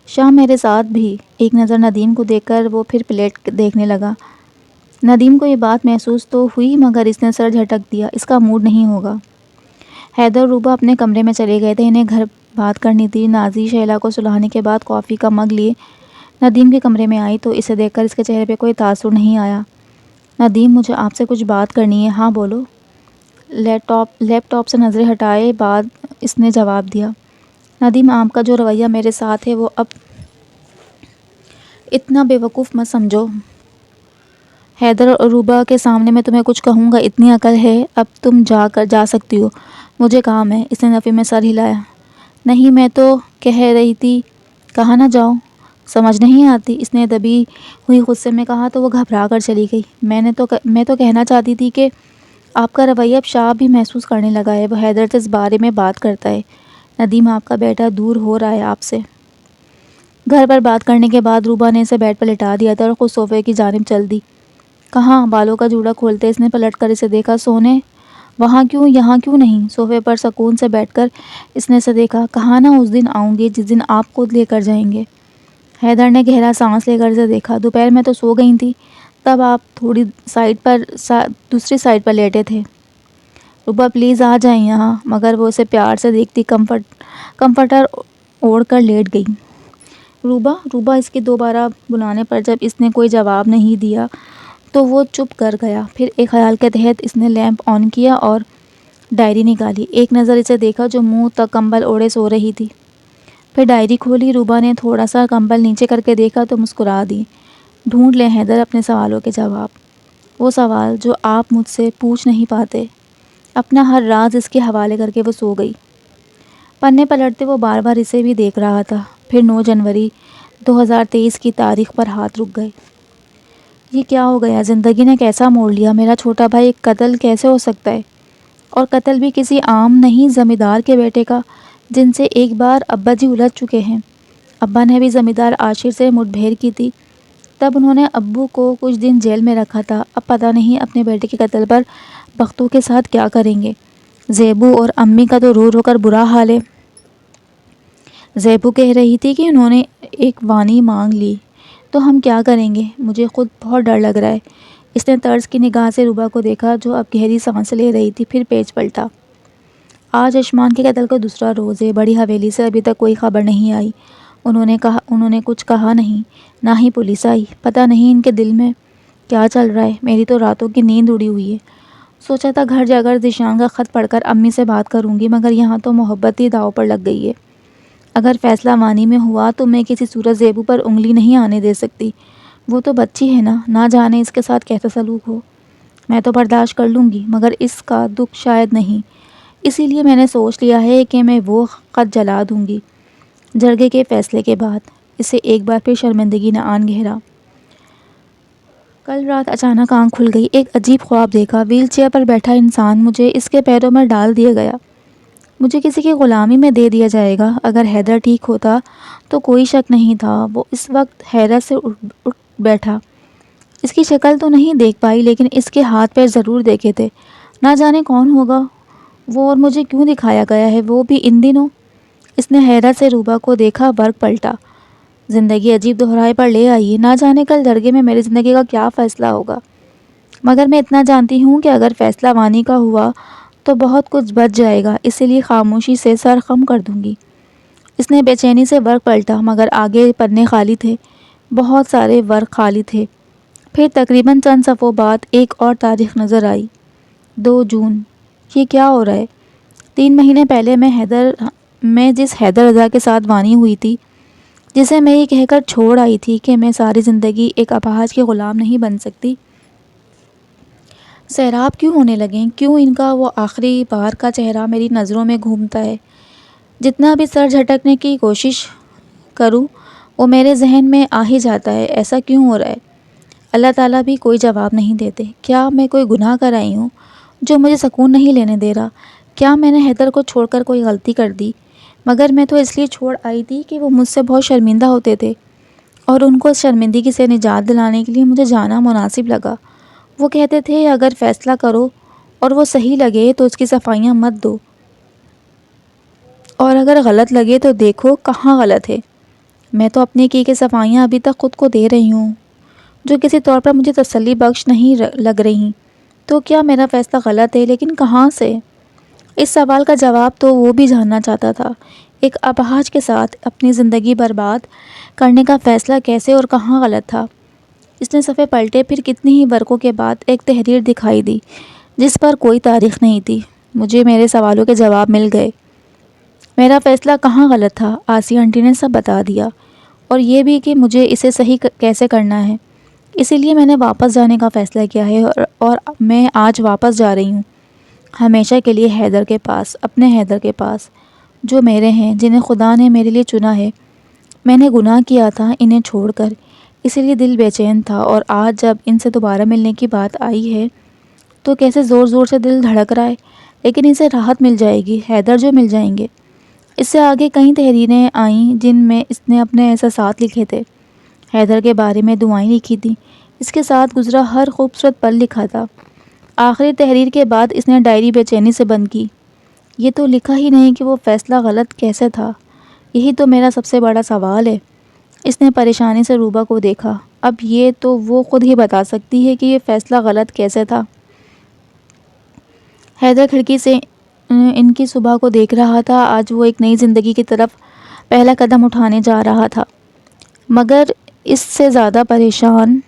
شاہ میرے ساتھ بھی۔ ایک نظر ندیم کو دیکھ کر وہ پھر پلیٹ دیکھنے لگا۔ ندیم کو یہ بات محسوس تو ہوئی، مگر اس نے سر جھٹک دیا۔ اس کا موڈ نہیں ہوگا۔ حیدر اور روبا اپنے کمرے میں چلے گئے تھے، انہیں گھر بات کرنی تھی۔ نازی شیلا کو سلانے کے بعد کافی کا مگ لیے ندیم کے کمرے میں آئی تو اسے دیکھ کر اس کے چہرے پہ کوئی تاثر نہیں آیا۔ ندیم، مجھے آپ سے کچھ بات کرنی ہے۔ ہاں بولو۔ لیپ ٹاپ سے نظریں ہٹائے بعد اس نے جواب دیا۔ ندیم، آپ کا جو رویہ میرے ساتھ ہے وہ اب اتنا بے وقوف مت سمجھو۔ حیدر اور روبا کے سامنے میں تمہیں کچھ کہوں گا، اتنی عقل ہے، اب تم جا سکتی ہو، مجھے کام ہے۔ اس نے نفی میں سر ہلایا۔ نہیں، میں تو کہہ رہی تھی، کہاں نہ جاؤ، سمجھ نہیں آتی، اس نے دبی ہوئی غصے میں کہا تو وہ گھبرا کر چلی گئی۔ میں تو کہنا چاہتی تھی کہ آپ کا رویہ اب شاہ بھی محسوس کرنے لگا ہے، وہ حیدر سے اس بارے میں بات کرتا ہے۔ ندیم، آپ کا بیٹا دور ہو رہا ہے آپ سے۔ گھر پر بات کرنے کے بعد روبا نے اسے بیڈ پر لٹا دیا تھا اور خود صوفے کی جانب چل دی۔ کہاں؟ بالوں کا جوڑا کھولتے اس نے پلٹ کر اسے دیکھا۔ سونے؟ وہاں کیوں، یہاں کیوں نہیں؟ صوفے پر سکون سے بیٹھ کر اس نے اسے دیکھا۔ کہا نا اس دن آؤں گی جس دن آپ خود لے کر جائیں گے۔ حیدر نے گہرا سانس لے کر اسے دیکھا۔ دوپہر میں تو سو گئی تھی، تب آپ تھوڑی دوسری سائڈ پر لیٹے تھے۔ روبا پلیز آ جائیں یہاں، مگر وہ اسے پیار سے دیکھتی کمفرٹر اوڑھ کر لیٹ گئی۔ روبا اس کے دوبارہ بلانے پر جب اس نے کوئی جواب نہیں دیا تو وہ چپ کر گیا۔ پھر ایک خیال کے تحت اس نے لیمپ آن کیا اور ڈائری نکالی۔ ایک نظر اسے دیکھا جو منہ تک کمبل اوڑھے سو رہی تھی، پھر ڈائری کھولی۔ روبا نے تھوڑا سا کمبل نیچے کر کے دیکھا تو مسکرا دی۔ ڈھونڈ لیں حیدر اپنے سوالوں کے جواب، وہ سوال جو آپ مجھ سے پوچھ نہیں پاتے۔ اپنا ہر راز اس کے حوالے کر کے وہ سو گئی۔ پنے پلٹتے وہ بار بار اسے بھی دیکھ رہا تھا۔ پھر 9 جنوری 2023 کی تاریخ پر ہاتھ رک گئے۔ یہ کیا ہو گیا؟ زندگی نے کیسا موڑ لیا؟ میرا چھوٹا بھائی قتل کیسے ہو سکتا ہے؟ اور قتل بھی کسی عام نہیں، زمیندار کے بیٹے کا، جن سے ایک بار ابا جی الجھ چکے ہیں۔ ابا نے بھی زمیندار عاشر سے مٹبھیڑ کی تھی، تب انہوں نے ابو کو کچھ دن جیل میں رکھا تھا۔ اب پتہ نہیں اپنے بیٹے کے قتل پر بختوں کے ساتھ کیا کریں گے۔ زیبو اور امی کا تو رو رو کر برا حال ہے۔ زیبو کہہ رہی تھی کہ انہوں نے ایک وانی مانگ لی، تو ہم کیا کریں گے؟ مجھے خود بہت ڈر لگ رہا ہے۔ اس نے طرز کی نگاہ سے روبا کو دیکھا جو اب گہری سانس لے رہی تھی، پھر پیچ پلٹا۔ آج عثمان کے قتل کا دوسرا روز ہے، بڑی حویلی سے ابھی تک کوئی خبر نہیں آئی۔ انہوں نے کچھ کہا نہیں، نہ ہی پولیس آئی۔ پتہ نہیں ان کے دل میں کیا چل رہا ہے۔ میری تو راتوں کی نیند اڑی ہوئی ہے۔ سوچا تھا گھر جا کر ذیشان کا خط پڑھ کر امی سے بات کروں گی، مگر یہاں تو محبت ہی داؤ پر لگ گئی ہے۔ اگر فیصلہ وانی میں ہوا تو میں کسی صورت زیبو پر انگلی نہیں آنے دے سکتی۔ وہ تو بچی ہے نہ جانے اس کے ساتھ کیسا سلوک ہو۔ میں تو برداشت کر لوں گی، مگر اس کا دکھ شاید نہیں۔ اسی لیے میں نے سوچ لیا ہے کہ میں وہ خط جلا دوں گی جرگے کے فیصلے کے بعد۔ اسے ایک بار پھر شرمندگی نے آن گھیرا۔ کل رات اچانک آنکھ کھل گئی۔ ایک عجیب خواب دیکھا۔ ویل چیئر پر بیٹھا انسان مجھے اس کے پیروں میں ڈال دیا گیا۔ مجھے کسی کی غلامی میں دے دیا جائے گا۔ اگر حیدر ٹھیک ہوتا تو کوئی شک نہیں تھا وہ اس وقت حیرت سے اٹھ بیٹھا۔ اس کی شکل تو نہیں دیکھ پائی، لیکن اس کے ہاتھ پیر ضرور دیکھے تھے۔ نہ جانے کون ہوگا وہ اور مجھے کیوں دکھایا گیا ہے، وہ بھی ان دنوں۔ اس نے حیرت سے روبا کو دیکھا، ورق پلٹا۔ زندگی عجیب دہرائی پر لے آئی ہے۔ نہ جانے کل جرگے میں میری زندگی کا کیا فیصلہ ہوگا، مگر میں اتنا جانتی ہوں کہ اگر فیصلہ وانی کا ہوا تو بہت کچھ بچ جائے گا، اسی لیے خاموشی سے سر خم کر دوں گی۔ اس نے بے چینی سے ورق پلٹا، مگر آگے پنے خالی تھے، بہت سارے ورق خالی تھے۔ پھر تقریباً چند صفحوں بعد ایک اور تاریخ نظر آئی، 2 جون۔ یہ کیا ہو رہا ہے؟ 3 مہینے پہلے میں جس حیدر رضا کے ساتھ وانی ہوئی تھی، جسے میں یہ کہہ کر چھوڑ آئی تھی کہ میں ساری زندگی ایک اپاہج کی غلام نہیں بن سکتی، سیراب کیوں ہونے لگیں؟ کیوں ان کا وہ آخری بار کا چہرہ میری نظروں میں گھومتا ہے؟ جتنا بھی سر جھٹکنے کی کوشش کروں وہ میرے ذہن میں آ ہی جاتا ہے۔ ایسا کیوں ہو رہا ہے؟ اللہ تعالیٰ بھی کوئی جواب نہیں دیتے۔ کیا میں کوئی گناہ کر آئی ہوں جو مجھے سکون نہیں لینے دے رہا؟ کیا میں نے حیدر کو چھوڑ کر کوئی غلطی کر دی؟ مگر میں تو اس لیے چھوڑ آئی تھی کہ وہ مجھ سے بہت شرمندہ ہوتے تھے، اور ان کو اس شرمندگی سے نجات دلانے کے لیے مجھے جانا مناسب لگا۔ وہ کہتے تھے اگر فیصلہ کرو اور وہ صحیح لگے تو اس کی صفائیاں مت دو، اور اگر غلط لگے تو دیکھو کہاں غلط ہے۔ میں تو اپنے کی صفائیاں ابھی تک خود کو دے رہی ہوں، جو کسی طور پر مجھے تسلی بخش نہیں لگ رہی۔ تو کیا میرا فیصلہ غلط ہے؟ لیکن کہاں سے؟ اس سوال کا جواب تو وہ بھی جاننا چاہتا تھا۔ ایک اپاہج کے ساتھ اپنی زندگی برباد کرنے کا فیصلہ کیسے اور کہاں غلط تھا؟ اس نے صفحے پلٹے، پھر کتنی ہی ورقوں کے بعد ایک تحریر دکھائی دی جس پر کوئی تاریخ نہیں تھی۔ مجھے میرے سوالوں کے جواب مل گئے۔ میرا فیصلہ کہاں غلط تھا؟ آسیہ آنٹی نے سب بتا دیا، اور یہ بھی کہ مجھے اسے صحیح کیسے کرنا ہے۔ اسی لیے میں نے واپس جانے کا فیصلہ کیا ہے، اور میں آج واپس جا رہی ہوں، ہمیشہ کے لیے حیدر کے پاس، اپنے حیدر کے پاس، جو میرے ہیں، جنہیں خدا نے میرے لیے چنا ہے۔ میں نے گناہ کیا تھا انہیں چھوڑ کر، اسی لیے دل بے چین تھا، اور آج جب ان سے دوبارہ ملنے کی بات آئی ہے تو کیسے زور زور سے دل دھڑک رہا ہے۔ لیکن اسے راحت مل جائے گی، حیدر جو مل جائیں گے۔ اس سے آگے کئی تحریریں آئیں جن میں اس نے اپنے احساسات لکھے تھے، حیدر کے بارے میں دعائیں لکھی تھیں، اس کے ساتھ گزرا ہر خوبصورت پل لکھا تھا۔ آخری تحریر کے بعد اس نے ڈائری بے چینی سے بند کی۔ یہ تو لکھا ہی نہیں کہ وہ فیصلہ غلط کیسے تھا، یہی تو میرا سب سے بڑا سوال ہے۔ اس نے پریشانی سے روبا کو دیکھا۔ اب یہ تو وہ خود ہی بتا سکتی ہے کہ یہ فیصلہ غلط کیسے تھا۔ حیدر کھڑکی سے ان کی صبح کو دیکھ رہا تھا۔ آج وہ ایک نئی زندگی کی طرف پہلا قدم اٹھانے جا رہا تھا، مگر اس سے زیادہ پریشان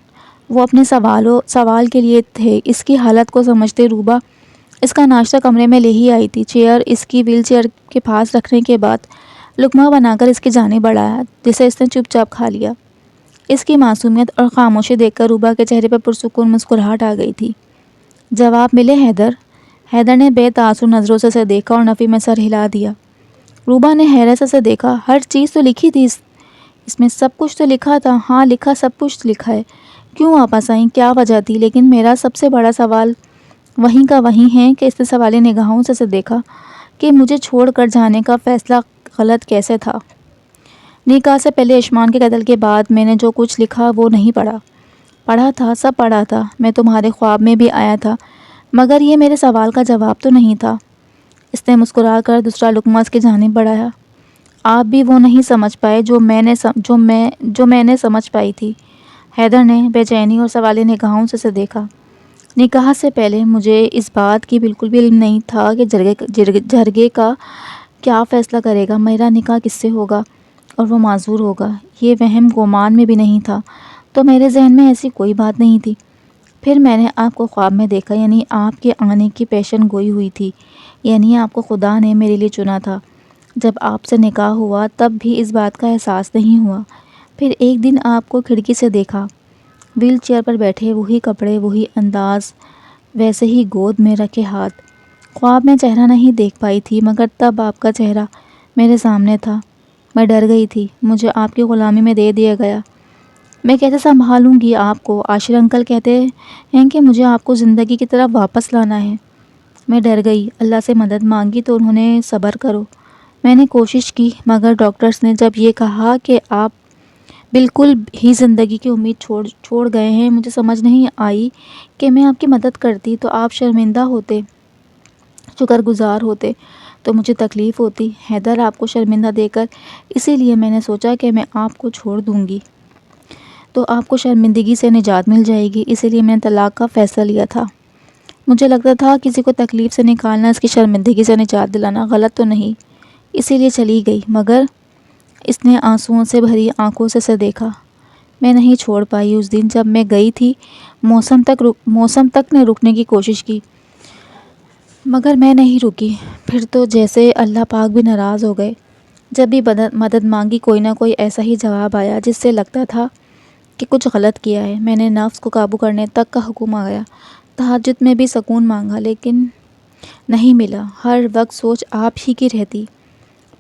وہ اپنے سوال کے لیے تھے۔ اس کی حالت کو سمجھتے روبا اس کا ناشتہ کمرے میں لے ہی آئی تھی۔ چیئر اس کی ویل چیئر کے پاس رکھنے کے بعد لقمہ بنا کر اس کی جانب بڑھایا، جسے اس نے چپ چاپ کھا لیا۔ اس کی معصومیت اور خاموشی دیکھ کر روبا کے چہرے پر پرسکون مسکراہٹ آ گئی تھی۔ جواب ملے حیدر؟ حیدر نے بے تاثر نظروں سے اسے دیکھا اور نفی میں سر ہلا دیا۔ روبا نے حیرت سے اسے دیکھا۔ ہر چیز تو لکھی تھی، اس میں سب کچھ تو لکھا تھا۔ ہاں لکھا، سب کچھ لکھا ہے۔ کیوں واپس آئیں؟ کیا وجہ تھی؟ لیکن میرا سب سے بڑا سوال وہیں کا وہیں ہے کہ اس نے سوالی نگاہوں سے اسے دیکھا کہ مجھے چھوڑ کر جانے کا فیصلہ غلط کیسے تھا؟ نکاح سے پہلے عثمان کے قتل کے بعد میں نے جو کچھ لکھا وہ نہیں پڑھا۔ پڑھا تھا، سب پڑھا تھا، میں تمہارے خواب میں بھی آیا تھا، مگر یہ میرے سوال کا جواب تو نہیں تھا۔ اس نے مسکرا کر دوسرا لقمہ اس کی جانب بڑھایا۔ آپ بھی وہ نہیں سمجھ پائے جو میں نے سمجھ پائی تھی۔ حیدر نے بے چینی اور سوالی نگاہوں سے اسے دیکھا۔ نکاح سے پہلے مجھے اس بات کی بالکل بھی علم نہیں تھا کہ جرگے کا کیا فیصلہ کرے گا، میرا نکاح کس سے ہوگا۔ اور وہ معذور ہوگا، یہ وہم گمان میں بھی نہیں تھا، تو میرے ذہن میں ایسی کوئی بات نہیں تھی۔ پھر میں نے آپ کو خواب میں دیکھا، یعنی آپ کے آنے کی پیشن گوئی ہوئی تھی، یعنی آپ کو خدا نے میرے لیے چنا تھا۔ جب آپ سے نکاح ہوا تب بھی اس بات کا احساس نہیں ہوا۔ پھر ایک دن آپ کو کھڑکی سے دیکھا، ویل چیئر پر بیٹھے، وہی کپڑے، وہی انداز، ویسے ہی گود میں رکھے ہاتھ۔ خواب میں چہرہ نہیں دیکھ پائی تھی، مگر تب آپ کا چہرہ میرے سامنے تھا۔ میں ڈر گئی تھی، مجھے آپ کی غلامی میں دے دیا گیا۔ میں کیسے سنبھالوں گی آپ کو؟ عاشر انکل کہتے ہیں کہ مجھے آپ کو زندگی کی طرف واپس لانا ہے۔ میں ڈر گئی، اللہ سے مدد مانگی تو انہوں نے صبر کرو۔ میں نے کوشش کی، مگر ڈاکٹرز نے جب یہ کہا کہ آپ بالکل ہی زندگی کی امید چھوڑ گئے ہیں، مجھے سمجھ نہیں آئی کہ میں آپ کی مدد کرتی تو آپ شرمندہ ہوتے، شکر گزار ہوتے تو مجھے تکلیف ہوتی۔ حیدر آپ کو شرمندہ دے کر، اسی لیے میں نے سوچا کہ میں آپ کو چھوڑ دوں گی تو آپ کو شرمندگی سے نجات مل جائے گی، اسی لیے میں نے طلاق کا فیصلہ لیا تھا۔ مجھے لگتا تھا کسی کو تکلیف سے نکالنا، اس کی شرمندگی سے نجات دلانا غلط تو نہیں، اسی لیے چلی گئی۔ مگر اس نے آنسوؤں سے بھری آنکھوں سے اسے دیکھا۔ میں نہیں چھوڑ پائی۔ اس دن جب میں گئی تھی، موسم تک نے رکنے کی کوشش کی، مگر میں نہیں رکی۔ پھر تو جیسے اللہ پاک بھی ناراض ہو گئے۔ جب بھی مدد مانگی، کوئی نہ کوئی ایسا ہی جواب آیا جس سے لگتا تھا کہ کچھ غلط کیا ہے۔ میں نے نفس کو قابو کرنے تک کا حکم آیا، تہجد میں بھی سکون مانگا، لیکن نہیں ملا۔ ہر وقت سوچ آپ ہی کی رہتی،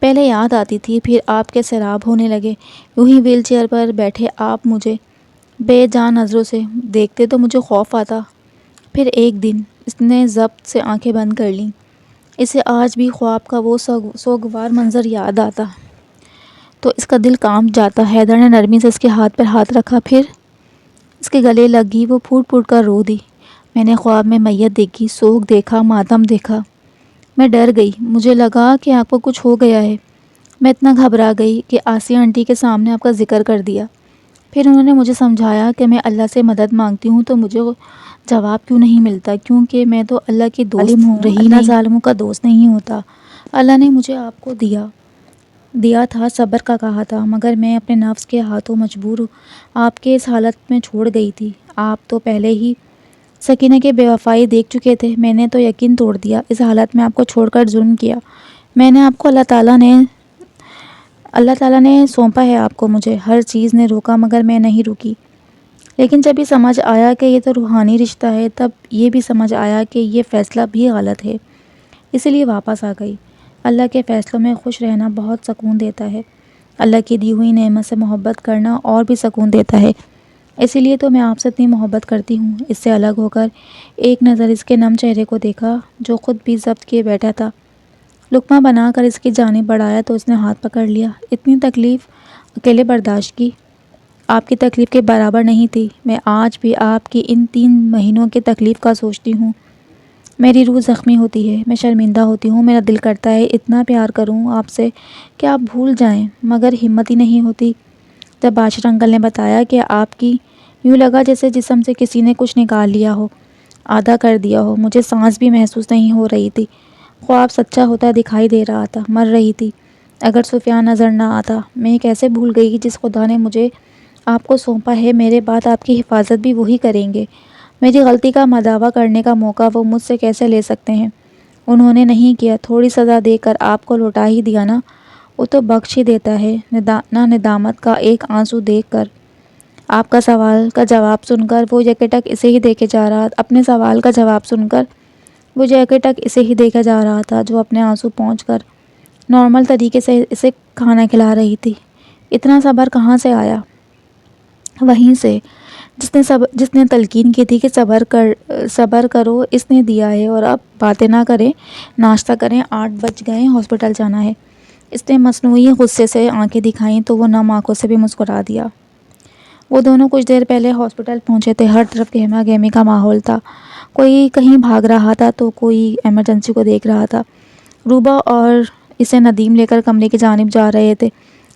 پہلے یاد آتی تھی، پھر آپ کے سیراب ہونے لگے۔ یوں ہی ویل چیئر پر بیٹھے آپ مجھے بے جان نظروں سے دیکھتے تو مجھے خوف آتا۔ پھر ایک دن اس نے ضبط سے آنکھیں بند کر لیں۔ اسے آج بھی خواب کا وہ سوگوار منظر یاد آتا تو اس کا دل کانپ جاتا۔ حیدر نے نرمی سے اس کے ہاتھ پر ہاتھ رکھا، پھر اس کے گلے لگی، وہ پھوٹ پھوٹ کر رو دی۔ میں نے خواب میں میت دیکھی، سوگ دیکھا، ماتم دیکھا۔ میں ڈر گئی، مجھے لگا کہ آپ کو کچھ ہو گیا ہے۔ میں اتنا گھبرا گئی کہ آسیہ آنٹی کے سامنے آپ کا ذکر کر دیا۔ پھر انہوں نے مجھے سمجھایا کہ میں اللہ سے مدد مانگتی ہوں تو مجھے جواب کیوں نہیں ملتا، کیونکہ میں تو اللہ کی دوست ہوں، رہی نہ ظالموں کا دوست نہیں ہوتا۔ اللہ نے مجھے آپ کو دیا تھا، صبر کا کہا تھا، مگر میں اپنے نفس کے ہاتھوں مجبور آپ کے اس حالت میں چھوڑ گئی تھی۔ آپ تو پہلے ہی سکینہ کی بے وفائی دیکھ چکے تھے، میں نے تو یقین توڑ دیا، اس حالت میں آپ کو چھوڑ کر ظلم کیا۔ میں نے آپ کو اللہ تعالیٰ نے سونپا ہے آپ کو مجھے، ہر چیز نے روکا مگر میں نہیں رکی۔ لیکن جب یہ سمجھ آیا کہ یہ تو روحانی رشتہ ہے، تب یہ بھی سمجھ آیا کہ یہ فیصلہ بھی غلط ہے، اسی لیے واپس آ گئی۔ اللہ کے فیصلوں میں خوش رہنا بہت سکون دیتا ہے۔ اللہ کی دی ہوئی نعمت سے محبت کرنا اور بھی سکون دیتا ہے۔ اسی لیے تو میں آپ سے اتنی محبت کرتی ہوں۔ اس سے الگ ہو کر ایک نظر اس کے نم چہرے کو دیکھا جو خود بھی ضبط کیے بیٹھا تھا۔ لقمہ بنا کر اس کی جانب بڑھایا تو اس نے ہاتھ پکڑ لیا۔ اتنی تکلیف اکیلے برداشت کی، آپ کی تکلیف کے برابر نہیں تھی۔ میں آج بھی آپ کی ان 3 مہینوں کی تکلیف کا سوچتی ہوں، میری روح زخمی ہوتی ہے، میں شرمندہ ہوتی ہوں، میرا دل کرتا ہے اتنا پیار کروں آپ سے کہ آپ بھول جائیں، مگر ہمت ہی نہیں ہوتی۔ جب عاشر انکل نے بتایا کہ آپ کی، یوں لگا جیسے جسم سے کسی نے کچھ نکال لیا ہو، آدھا کر دیا ہو۔ مجھے سانس بھی محسوس نہیں ہو رہی تھی۔ خواب سچا ہوتا دکھائی دے رہا تھا، مر رہی تھی۔ اگر سفیان نظر نہ آتا، میں کیسے بھول گئی کہ جس خدا نے مجھے آپ کو سونپا ہے، میرے بعد آپ کی حفاظت بھی وہی کریں گے۔ میری غلطی کا مداوع کرنے کا موقع وہ مجھ سے کیسے لے سکتے ہیں؟ انہوں نے نہیں کیا، تھوڑی سزا دے کر آپ کو لوٹا ہی دیا نا، وہ تو بخش ہی دیتا ہے۔ نہ ندامت کا ایک آنسو دیکھ کر، آپ کا سوال کا جواب سن کر وہ یکٹک اسے ہی دیکھے جا رہا، اپنے سوال کا جواب سن کر وہ یکٹک اسے ہی دیکھا جا رہا تھا جو اپنے آنسو پہنچ کر نارمل طریقے سے اسے کھانا کھلا رہی تھی۔ اتنا صبر کہاں سے آیا؟ وہیں سے جس نے تلقین کی تھی کہ صبر کرو، اس نے دیا ہے، اور اب باتیں نہ کریں، ناشتہ کریں، 8 بج گئے، ہاسپٹل جانا ہے۔ اس نے مصنوعی غصے سے آنکھیں دکھائیں تو وہ نم آنکھوں سے بھی مسکرا دیا۔ وہ دونوں کچھ دیر پہلے ہاسپٹل پہنچے تھے۔ ہر طرف گہما گہمی کا ماحول تھا، کوئی کہیں بھاگ رہا تھا تو کوئی ایمرجنسی کو دیکھ رہا تھا۔ روبا اور اسے ندیم لے کر کمرے کی جانب جا رہے تھے۔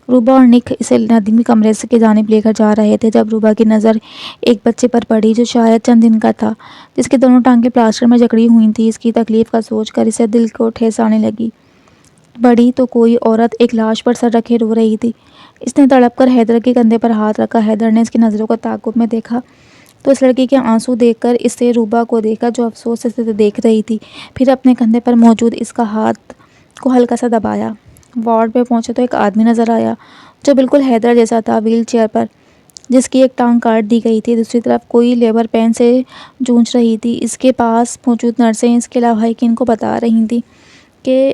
روبا اور نک اسے ندیم کے کمرے کی جانب لے کر جا رہے تھے جب روبا کی نظر ایک بچے پر پڑی جو شاید چند دن کا تھا، جس کی دونوں ٹانگیں پلاسٹر میں جکڑی ہوئی تھیں۔ اس کی تکلیف کا سوچ کر اسے دل کو ٹھیس آنے لگی۔ بڑھی تو کوئی عورت ایک لاش پر سر رکھے رو رہی تھی۔ اس نے تڑپ کر حیدر کے کندھے پر ہاتھ رکھا۔ حیدر نے اس کی نظروں کو تعجب میں دیکھا تو اس لڑکی کے آنسو دیکھ کر اسے روبا کو دیکھا جو افسوس سے اسے دیکھ رہی تھی، پھر اپنے کندھے پر موجود اس کا ہاتھ کو ہلکا سا دبایا۔ وارڈ پہ پہنچے تو ایک آدمی نظر آیا جو بالکل حیدر جیسا تھا، ویل چیئر پر، جس کی ایک ٹانگ کاٹ دی گئی تھی۔ دوسری طرف کوئی لیبر پین سے جونچ رہی تھی۔ اس کے پاس موجود نرسیں اس کے لاحقین کو بتا رہی تھیں کہ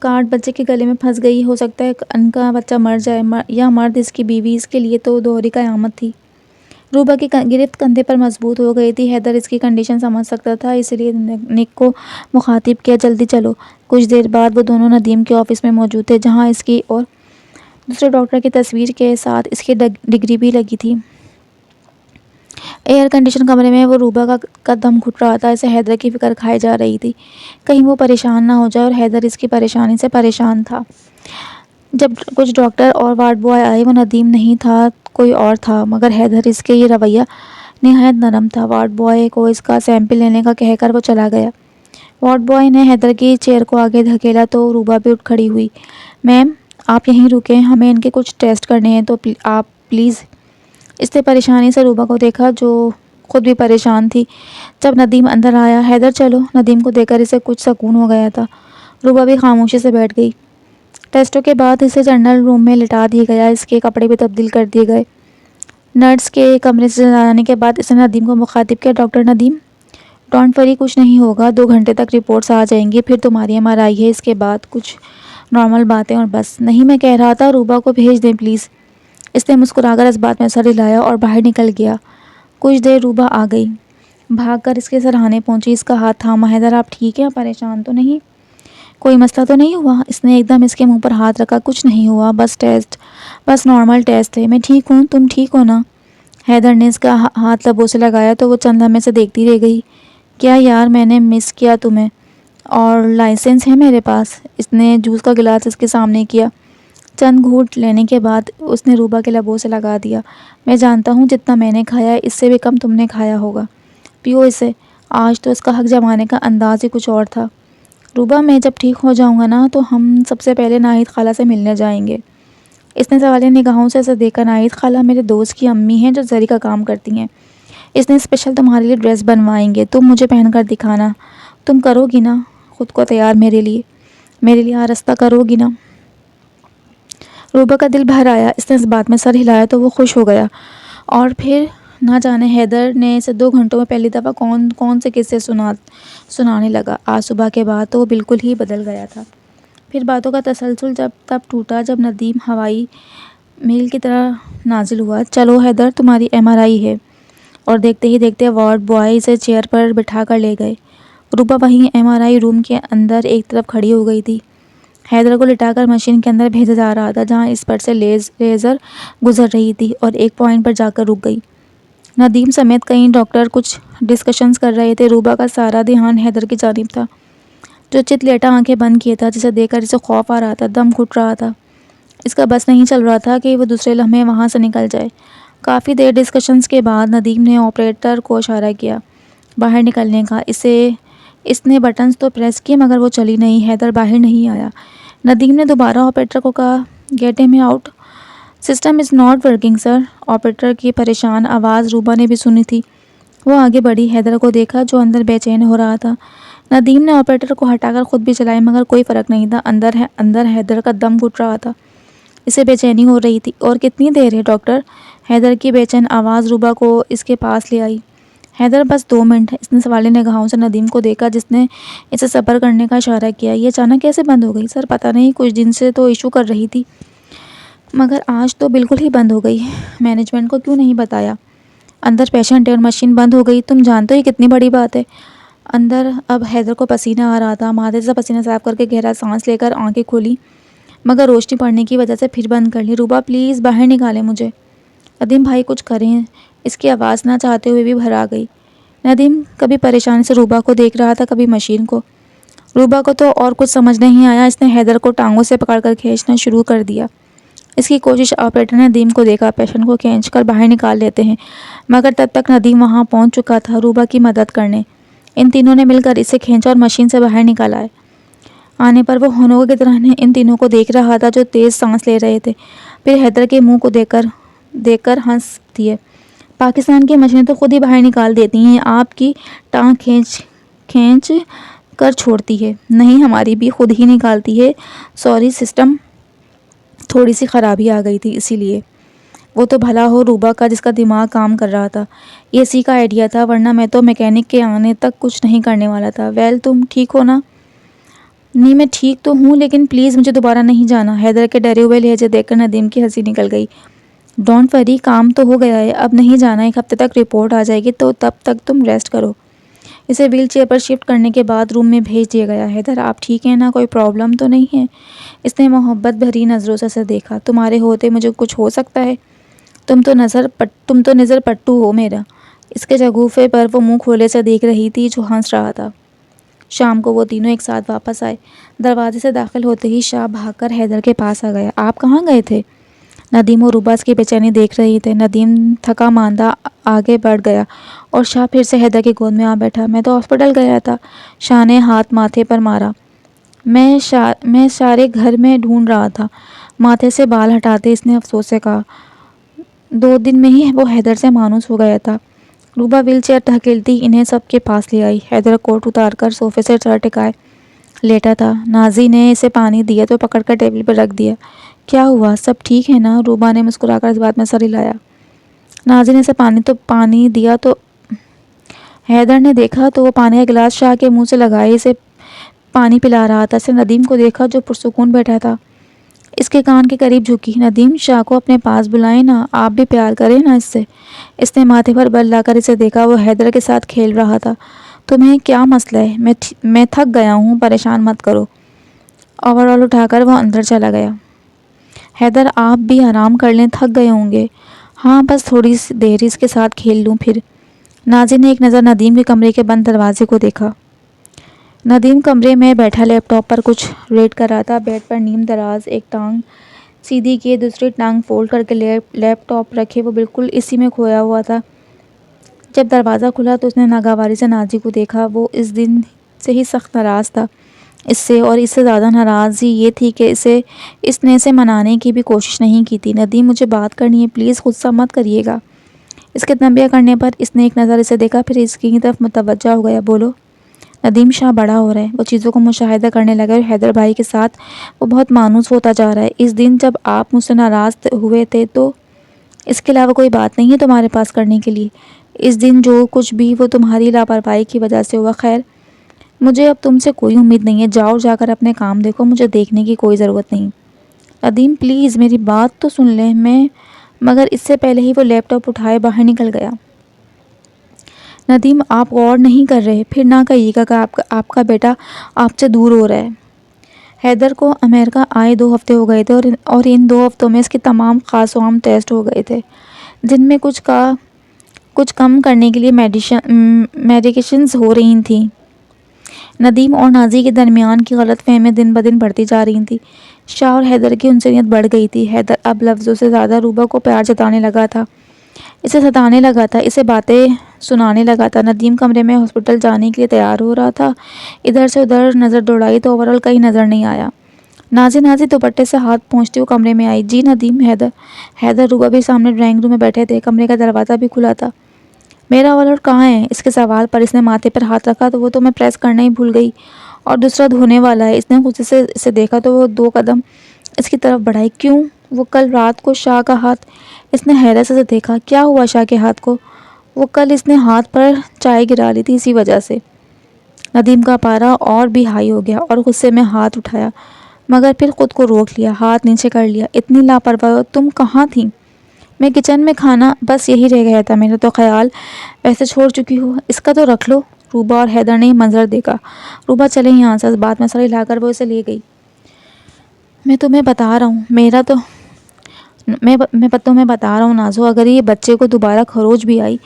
کارڈ بچے کے گلے میں پھنس گئی، ہو سکتا ہے ان کا بچہ مر جائے یا مرد اس کی بیوی۔ اس کے لیے تو دوہری قیامت تھی۔ روبا کی گرفت کندھے پر مضبوط ہو گئی تھی۔ حیدر اس کی کنڈیشن سمجھ سکتا تھا، اس لیے نک کو مخاطب کیا، جلدی چلو۔ کچھ دیر بعد وہ دونوں ندیم کے آفس میں موجود تھے، جہاں اس کی اور دوسرے ڈاکٹر کی تصویر کے ساتھ اس کی ڈگری بھی لگی تھی۔ ایئر کنڈیشن کمرے میں وہ روبا کا دم گھٹ رہا تھا، اسے حیدر کی فکر کھائی جا رہی تھی، کہیں وہ پریشان نہ ہو جائے، اور حیدر اس کی پریشانی سے پریشان تھا۔ جب کچھ ڈاکٹر اور وارڈ بوائے آئے، وہ ندیم نہیں تھا، کوئی اور تھا، مگر حیدر اس کے یہ رویہ نہایت نرم تھا۔ وارڈ بوائے کو اس کا سیمپل لینے کا کہہ کر وہ چلا گیا۔ وارڈ بوائے نے حیدر کی چیئر کو آگے دھکیلا تو روبا بھی اٹھ کھڑی ہوئی۔ میم، آپ یہیں رکیں، ہمیں ان کے کچھ ٹیسٹ کرنے ہیں، تو آپ پلیز۔ اس نے پریشانی سے روبا کو دیکھا جو خود بھی پریشان تھی۔ جب ندیم اندر آیا، حیدر چلو، ندیم کو دیکھ کر اسے کچھ سکون ہو گیا تھا۔ روبا بھی خاموشی سے بیٹھ گئی۔ ٹیسٹوں کے بعد اسے جنرل روم میں لٹا دیا گیا، اس کے کپڑے بھی تبدیل کر دیے گئے۔ نرس کے کمرے سے جانے کے بعد اس نے ندیم کو مخاطب کیا، ڈاکٹر ندیم، ڈونٹ وری، کچھ نہیں ہوگا، 2 گھنٹے تک رپورٹس آ جائیں گی، پھر تمہاری MRI ہے، اس کے بعد کچھ نارمل باتیں اور بس۔ نہیں، میں کہہ رہا تھا روبا کو بھیج دیں پلیز۔ اس نے مسکرا کر اس بات میں سر ہلایا اور باہر نکل گیا۔ کچھ دیر روبا آ گئی، بھاگ کر اس کے سرہانے پہنچی، اس کا ہاتھ تھاما۔ حیدر، آپ ٹھیک ہیں؟ پریشان تو نہیں؟ کوئی مسئلہ تو نہیں ہوا؟ اس نے ایک دم اس کے منہ پر ہاتھ رکھا۔ کچھ نہیں ہوا، بس نارمل ٹیسٹ تھے، میں ٹھیک ہوں، تم ٹھیک ہو نا؟ حیدر نے اس کا ہاتھ لبوں سے لگایا تو وہ چند لمحے سے دیکھتی رہ گئی۔ کیا یار، میں نے مس کیا تمہیں، اور لائسنس ہے میرے پاس۔ اس نے جوس کا گلاس اس کے سامنے کیا۔ چند گھونٹ لینے کے بعد اس نے روبا کے لبوں سے لگا دیا۔ میں جانتا ہوں جتنا میں نے کھایا ہے، اس سے بھی کم تم نے کھایا ہوگا، پیو اسے۔ آج تو اس کا حق جمانے کا انداز ہی کچھ اور تھا۔ روبا، میں جب ٹھیک ہو جاؤں گا نا تو ہم سب سے پہلے ناہید خالہ سے ملنے جائیں گے۔ اس نے سوالیہ نگاہوں سے اسے دیکھا۔ ناہید خالہ میرے دوست کی امی ہیں جو زری کا کام کرتی ہیں۔ اس نے اسپیشل تمہارے لیے ڈریس بنوائیں گے، تم مجھے پہن کر دکھانا۔ تم کرو گی نا خود کو تیار میرے لیے آرستہ کرو گی نا؟ روبا کا دل بھر آیا۔ اس نے اس بات میں سر ہلایا تو وہ خوش ہو گیا، اور پھر نہ جانے حیدر نے اسے 2 گھنٹوں میں پہلی دفعہ کون سے قصے سنانے لگا۔ آج صبح کے بعد تو وہ بالکل ہی بدل گیا تھا۔ پھر باتوں کا تسلسل تب ٹوٹا جب ندیم ہوائی میل کی طرح نازل ہوا۔ چلو حیدر، تمہاری MRI ہے، اور دیکھتے ہی دیکھتے وارڈ بوائے اسے چیئر پر بٹھا کر لے گئے۔ روبا وہیں MRI روم کے اندر ایک طرف کھڑی ہو گئی تھی۔ حیدر کو لٹا کر مشین کے اندر بھیجا جا رہا تھا، جہاں اس پر سے لیزر گزر رہی تھی، اور ایک پوائنٹ پر جا کر رک گئی۔ ندیم سمیت کئی ڈاکٹر کچھ ڈسکشنز کر رہے تھے۔ روبا کا سارا دھیان حیدر کی جانب تھا، جو چت لیٹا آنکھیں بند کیے تھا، جسے دیکھ کر اسے خوف آ رہا تھا، دم گھٹ رہا تھا۔ اس کا بس نہیں چل رہا تھا کہ وہ دوسرے لمحے وہاں سے نکل جائے۔ کافی دیر ڈسکشنز کے بعد ندیم نے آپریٹر کو اشارہ کیا باہر نکلنے کا۔ اس نے بٹنز تو پریس کیے مگر وہ چلی نہیں۔ حیدر باہر نہیں آیا۔ ندیم نے دوبارہ آپریٹر کو کہا، گیٹ ہم out, system is not working sir. Operator کی پریشان آواز روبا نے بھی سنی تھی۔ وہ آگے بڑھی، حیدر کو دیکھا جو اندر بے چین ہو رہا تھا۔ ندیم نے آپریٹر کو ہٹا کر خود بھی چلائی، مگر کوئی فرق نہیں تھا۔ اندر حیدر کا دم گھٹ رہا تھا، اسے بے چینی ہو رہی تھی۔ اور کتنی دیر ہے ڈاکٹر؟ حیدر کی بے چین آواز روبا کو اس کے پاس لے آئی۔ حیدر، بس 2 منٹ۔ اس نے سوالیہ نگاہوں سے ندیم کو دیکھا، جس نے اسے صبر کرنے کا اشارہ کیا۔ یہ اچانک کیسے بند ہو گئی سر؟ پتہ نہیں، کچھ دن سے تو ایشو کر رہی تھی، مگر آج تو بالکل ہی بند ہو گئی۔ مینجمنٹ کو کیوں نہیں بتایا؟ اندر پیشنٹ ہے اور مشین بند ہو گئی، تم جانتے ہو یہ کتنی بڑی بات ہے؟ اندر اب حیدر کو پسینہ آ رہا تھا۔ ماتھے سے پسینہ صاف کر کے گہرا سانس لے کر آنکھیں کھولی، مگر روشنی پڑنے کی وجہ سے پھر بند کر لی۔ روبا پلیز باہر نکالیں مجھے۔ ندیم بھائی کچھ کریں۔ اس کی آواز نہ چاہتے ہوئے بھی بھر آ گئی۔ ندیم کبھی پریشانی سے روبا کو دیکھ رہا تھا، کبھی مشین کو۔ روبا کو تو اور کچھ سمجھ نہیں آیا۔ اس نے حیدر کو ٹانگوں سے پکڑ کر کھینچنا شروع کر دیا۔ اس کی کوشش آپریٹر نے ندیم کو دیکھا، پیشنٹ کو کھینچ کر باہر نکال لیتے ہیں، مگر تب تک ندیم وہاں پہنچ چکا تھا روبا کی مدد کرنے۔ ان تینوں نے مل کر اسے کھینچا اور مشین سے باہر نکالا ہے۔ آنے پر وہ ہونوں کی طرح ان تینوں کو دیکھ رہا تھا جو تیز سانس لے رہے تھے. پھر حیدر کے منہ کو دیکھ کر ہنس دیے. پاکستان کی مچھلیاں تو خود ہی باہر نکال دیتی ہیں, آپ کی ٹانگ کھینچ کر چھوڑتی ہے. نہیں, ہماری بھی خود ہی نکالتی ہے. سوری, سسٹم تھوڑی سی خرابی آ گئی تھی اسی لیے. وہ تو بھلا ہو روبا کا جس کا دماغ کام کر رہا تھا. یہ اسی کا آئیڈیا تھا, ورنہ میں تو میکینک کے آنے تک کچھ نہیں کرنے والا تھا. ویل, تم ٹھیک ہو نا؟ نہیں, میں ٹھیک تو ہوں, لیکن پلیز مجھے دوبارہ نہیں جانا. حیدر کے ڈرے ہوئے لہجے دیکھ کر ندیم کی ہنسی نکل گئی. ڈونٹ وری, کام تو ہو گیا ہے, اب نہیں جانا. 1 ہفتے تک رپورٹ آ جائے گی تو تب تک تم ریسٹ کرو. اسے ویل چیئر پر شفٹ کرنے کے بعد روم میں بھیج دیا گیا. حیدر, آپ ٹھیک ہیں نا؟ کوئی پرابلم تو نہیں ہے؟ اس نے محبت بھری نظروں سے اسے دیکھا. تمہارے ہوتے مجھے کچھ ہو سکتا ہے؟ تم تو نظر پٹو ہو میرا. اس کے شگوفے پر وہ منہ کھولے سے دیکھ رہی تھی جو ہنس رہا تھا. شام کو وہ تینوں ایک ساتھ واپس آئے. دروازے سے داخل ہوتے ہی شاہ بھاگ کر حیدر کے پاس آ گیا. آپ کہاں گئے تھے؟ ندیم اور روبا اس کی بے چینی دیکھ رہی تھے. ندیم تھکا ماندہ آگے بڑھ گیا اور شاہ پھر سے حیدر کی گود میں آ بیٹھا. میں تو ہاسپٹل گیا تھا. شاہ نے ہاتھ ماتھے پر مارا. میں سارے گھر میں ڈھونڈ رہا تھا. ماتھے سے بال ہٹاتے اس نے افسوس سے کہا. 2 دن میں ہی وہ حیدر سے مانوس ہو گیا تھا. روبا ویل چیئر دھکیلتی انہیں سب کے پاس لے آئی. حیدر کوٹ اتار کر صوفے سے سر ٹکائے لیٹا تھا. نازی نے اسے پانی دیا تو پکڑ کر ٹیبل پر رکھ دیا. کیا ہوا, سب ٹھیک ہے نا؟ روبا نے مسکرا کر اس بات میں سر ہلایا. نازی نے اسے پانی دیا تو حیدر نے دیکھا تو وہ پانی کا گلاس شاہ کے منہ سے لگائے اسے پانی پلا رہا تھا. اس نے ندیم کو دیکھا جو پرسکون بیٹھا تھا. اس کے کان کے قریب جھکی. ندیم, شاہ کو اپنے پاس بلائیں نا, آپ بھی پیار کریں نا اس سے. اس نے ماتھے پر بل لا کر اسے دیکھا. وہ حیدر کے ساتھ کھیل رہا تھا. تمہیں کیا مسئلہ ہے؟ میں تھک گیا ہوں, پریشان مت کرو. اوور آل اٹھا کر وہ اندر چلا گیا. حیدر, آپ بھی آرام کر لیں, تھک گئے ہوں گے. ہاں, بس تھوڑی دیر اس کے ساتھ کھیل لوں پھر. نازی نے ایک نظر ندیم کے کمرے کے بند دروازے کو دیکھا. ندیم کمرے میں بیٹھا لیپ ٹاپ پر کچھ ریڈ کر رہا تھا. بیڈ پر نیم دراز, ایک ٹانگ سیدھی کیے دوسری ٹانگ فولڈ کر کے لیپ ٹاپ رکھے وہ بالکل اسی میں کھویا ہوا تھا. جب دروازہ کھلا تو اس نے ناگواری سے نازی کو دیکھا. وہ اس دن سے ہی سخت ناراض تھا اس سے, اور اس سے زیادہ ناراضی یہ تھی کہ اس نے اسے منانے کی بھی کوشش نہیں کی تھی. ندیم, مجھے بات کرنی ہے, پلیز غصہ مت کریے گا. اس کے تنبیہ کرنے پر اس نے ایک نظر اسے دیکھا, پھر اس کی طرف متوجہ ہو گیا. بولو. ندیم, شاہ بڑا ہو رہا ہے. وہ چیزوں کو مشاہدہ کرنے لگا اور حیدر بھائی کے ساتھ وہ بہت مانوس ہوتا جا رہا ہے. اس دن جب آپ مجھ سے ناراض ہوئے تھے تو اس کے علاوہ کوئی بات نہیں ہے تمہارے پاس کرنے کے لیے. اس دن جو کچھ بھی وہ تمہاری لاپرواہی کی وجہ سے ہوا. خیر, مجھے اب تم سے کوئی امید نہیں ہے. جاؤ, جا کر اپنے کام دیکھو, مجھے دیکھنے کی کوئی ضرورت نہیں. ندیم, پلیز میری بات تو سن لیں. مگر اس سے پہلے ہی وہ لیپ ٹاپ اٹھائے باہر نکل گیا. ندیم, آپ غور نہیں کر رہے. پھر نہ کہیے گا کہ آپ کا بیٹا آپ سے دور ہو رہا ہے. حیدر کو امریکہ آئے 2 ہفتے ہو گئے تھے اور ان 2 ہفتوں میں اس کے تمام خاص و عام ٹیسٹ ہو گئے تھے, جن میں کچھ کم کرنے کے لیے میڈیکیشنز ہو رہی تھیں. ندیم اور نازی کے درمیان کی غلط فہمیاں دن بدن بڑھتی جا رہی تھیں. شاہ اور حیدر کی انسانیت بڑھ گئی تھی. حیدر اب لفظوں سے زیادہ روبا کو پیار جتانے لگا تھا, اسے ستانے لگا تھا, اسے باتیں سنانے لگا تھا. ندیم کمرے میں ہاسپٹل جانے کے لیے تیار ہو رہا تھا. ادھر سے ادھر نظر دوڑائی تو اوورآل کہیں نظر نہیں آیا. نازی دوپٹے سے ہاتھ پہنچتے ہوئے کمرے میں آئی. جی ندیم. حیدر روبا بھی سامنے ڈرائنگ روم میں بیٹھے تھے. کمرے کا دروازہ بھی کھلا تھا. میرا والٹ کہاں ہے؟ اس کے سوال پر اس نے ماتھے پر ہاتھ رکھا تو وہ تو میں پریس کرنا ہی بھول گئی, اور دوسرا دھونے والا ہے. اس نے غصے سے اسے دیکھا تو وہ 2 قدم اس کی طرف بڑھائی. کیوں؟ وہ کل رات کو شاہ کا ہاتھ. اس نے حیرت سے دیکھا. کیا ہوا شاہ کے ہاتھ کو؟ وہ کل اس نے ہاتھ پر چائے گرا لی تھی, اسی وجہ سے. ندیم کا پارا اور بھی ہائی ہو گیا اور غصے میں ہاتھ اٹھایا, مگر پھر خود کو روک لیا, ہاتھ نیچے کر لیا. اتنی لاپرواہ تم کہاں تھیں؟ میں کچن میں کھانا, بس یہی رہ گیا تھا میرا تو خیال. ویسے چھوڑ چکی ہو, اس کا تو رکھ لو. روبا اور حیدر نے منظر دیکھا. روبا, چلیں یہاں سے. اس بات میں سر ہلا کر وہ اسے لے گئی. میں تمہیں بتا رہا ہوں نازو, اگر یہ بچے کو دوبارہ خروج بھی آئی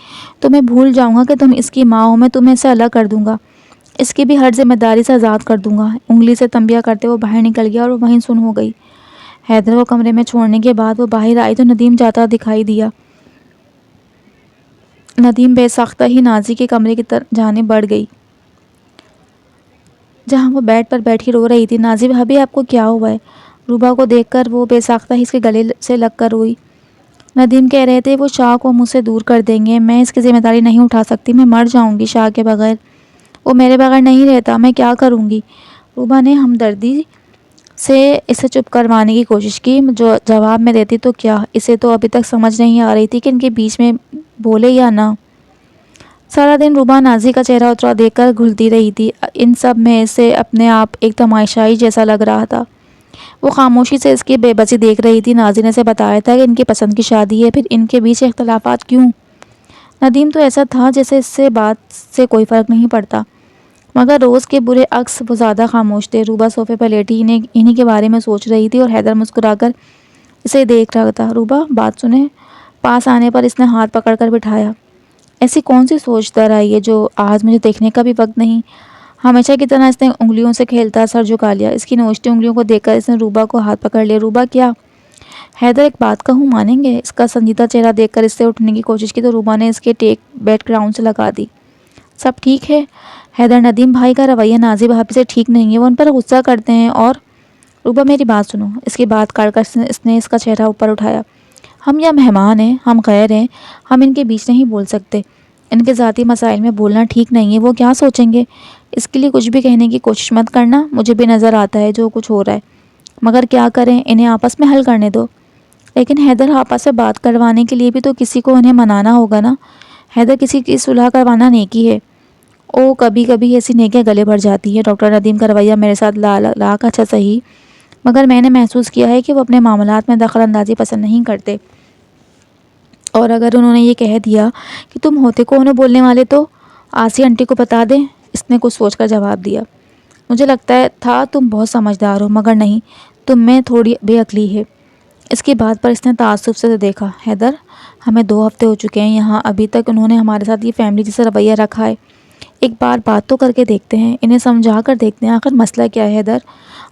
تو میں بھول جاؤں گا کہ تم اس کی ماں ہو. میں تمہیں اسے الگ کر دوں گا, اس کی بھی ہر ذمہ داری سے آزاد کر دوں گا. انگلی سے تنبیہ کرتے وہ باہر نکل گیا اور وہیں سن ہو گئی. حیدر کو کمرے میں چھوڑنے کے بعد وہ باہر آئی تو ندیم جاتا دکھائی دیا. ندیم بے ساختہ ہی نازی کے کمرے کی جانب بڑھ گئی. جہاں وہ بیڈ پر بیٹھی رو رہی تھی۔ نازی بھابھی آپ کو کیا ہوا ہے؟ روبا کو دیکھ کر وہ بے ساختہ ہی اس کے گلے سے لگ کر روئی۔ ندیم کہہ رہے تھے وہ شاہ کو مجھ سے دور کر دیں گے، میں اس کی ذمہ داری نہیں اٹھا سکتی، میں مر جاؤں گی شاہ کے بغیر، وہ میرے بغیر نہیں رہتا، میں کیا کروں گی؟ روبا نے ہمدردی سے اسے چپ کروانے کی کوشش کی۔ جو جواب میں دیتی تو کیا، اسے تو ابھی تک سمجھ نہیں آ رہی تھی کہ ان کے بیچ میں بولے یا نہ۔ سارا دن روبا نازی کا چہرہ اترا دیکھ کر گھلتی رہی تھی۔ ان سب میں اسے اپنے آپ ایک تماشائی جیسا لگ رہا تھا۔ وہ خاموشی سے اس کی بے بسی دیکھ رہی تھی۔ نازی نے اسے بتایا تھا کہ ان کی پسند کی شادی ہے، پھر ان کے بیچ اختلافات کیوں؟ ندیم تو ایسا تھا جیسے اس سے بات سے کوئی فرق نہیں پڑتا، مگر روز کے برے عکس وہ زیادہ خاموش تھے۔ روبا صوفے پر لیٹی انہی کے بارے میں سوچ رہی تھی اور حیدر مسکرا کر اسے دیکھ رہا تھا۔ روبا بات سنیں۔ پاس آنے پر اس نے ہاتھ پکڑ کر بٹھایا۔ ایسی کون سی سوچ در آئی ہے جو آج مجھے دیکھنے کا بھی وقت نہیں؟ ہمیشہ کی طرح اس نے انگلیوں سے کھیلتا سر جھکا لیا۔ اس کی نوچتی انگلیوں کو دیکھ کر اس نے روبا کو ہاتھ پکڑ لیا۔ روبا کیا؟ حیدر ایک بات کہوں، مانیں گے؟ اس کا سنجیدہ چہرہ دیکھ کر اس سے اٹھنے کی کوشش کی تو روبا نے اس کے ٹیک بیک گراؤنڈ سے لگا دی۔ سب ٹھیک ہے حیدر؟ ندیم بھائی کا رویہ نازی بھابھی سے ٹھیک نہیں ہے، وہ ان پر غصہ کرتے ہیں اور… روبا میری بات سنو۔ اس کی بات کاٹ کر اس نے اس کا چہرہ اوپر اٹھایا۔ ہم یا مہمان ہیں، ہم غیر ہیں، ہم ان کے بیچ نہیں بول سکتے، ان کے ذاتی مسائل میں بولنا ٹھیک نہیں ہے، وہ کیا سوچیں گے؟ اس کے لیے کچھ بھی کہنے کی کوشش مت کرنا، مجھے بھی نظر آتا ہے جو کچھ ہو رہا ہے، مگر کیا کریں، انہیں آپس میں حل کرنے دو۔ لیکن حیدر آپس سے بات کروانے کے لیے بھی تو کسی کو انہیں منانا ہوگا نا۔ حیدر کسی کی صلح کروانا نیکی ہے۔ او کبھی کبھی ایسی نیکیاں گلے بھر جاتی ہے۔ ڈاکٹر ندیم کا رویہ میرے ساتھ لاکھ اچھا صحیح، مگر میں نے محسوس کیا ہے کہ وہ اپنے معاملات میں دخل اندازی پسند نہیں کرتے، اور اگر انہوں نے یہ کہہ دیا کہ تم ہوتے کون ہو بولنے والے تو آسیہ آنٹی کو بتا دیں۔ اس نے کچھ سوچ کر جواب دیا۔ مجھے لگتا تھا تم بہت سمجھدار ہو، مگر نہیں، تم میں تھوڑی بے عقلی ہے۔ اس کی بات پر اس نے تعصب سے دیکھا۔ حیدر ہمیں 2 ہفتے ہو چکے ہیں یہاں، ابھی تک انہوں نے ہمارے ساتھ یہ فیملی جیسا رویہ رکھا ہے، ایک بار بات تو کر کے دیکھتے ہیں، انہیں سمجھا کر دیکھتے ہیں، آخر مسئلہ کیا ہے؟ حیدر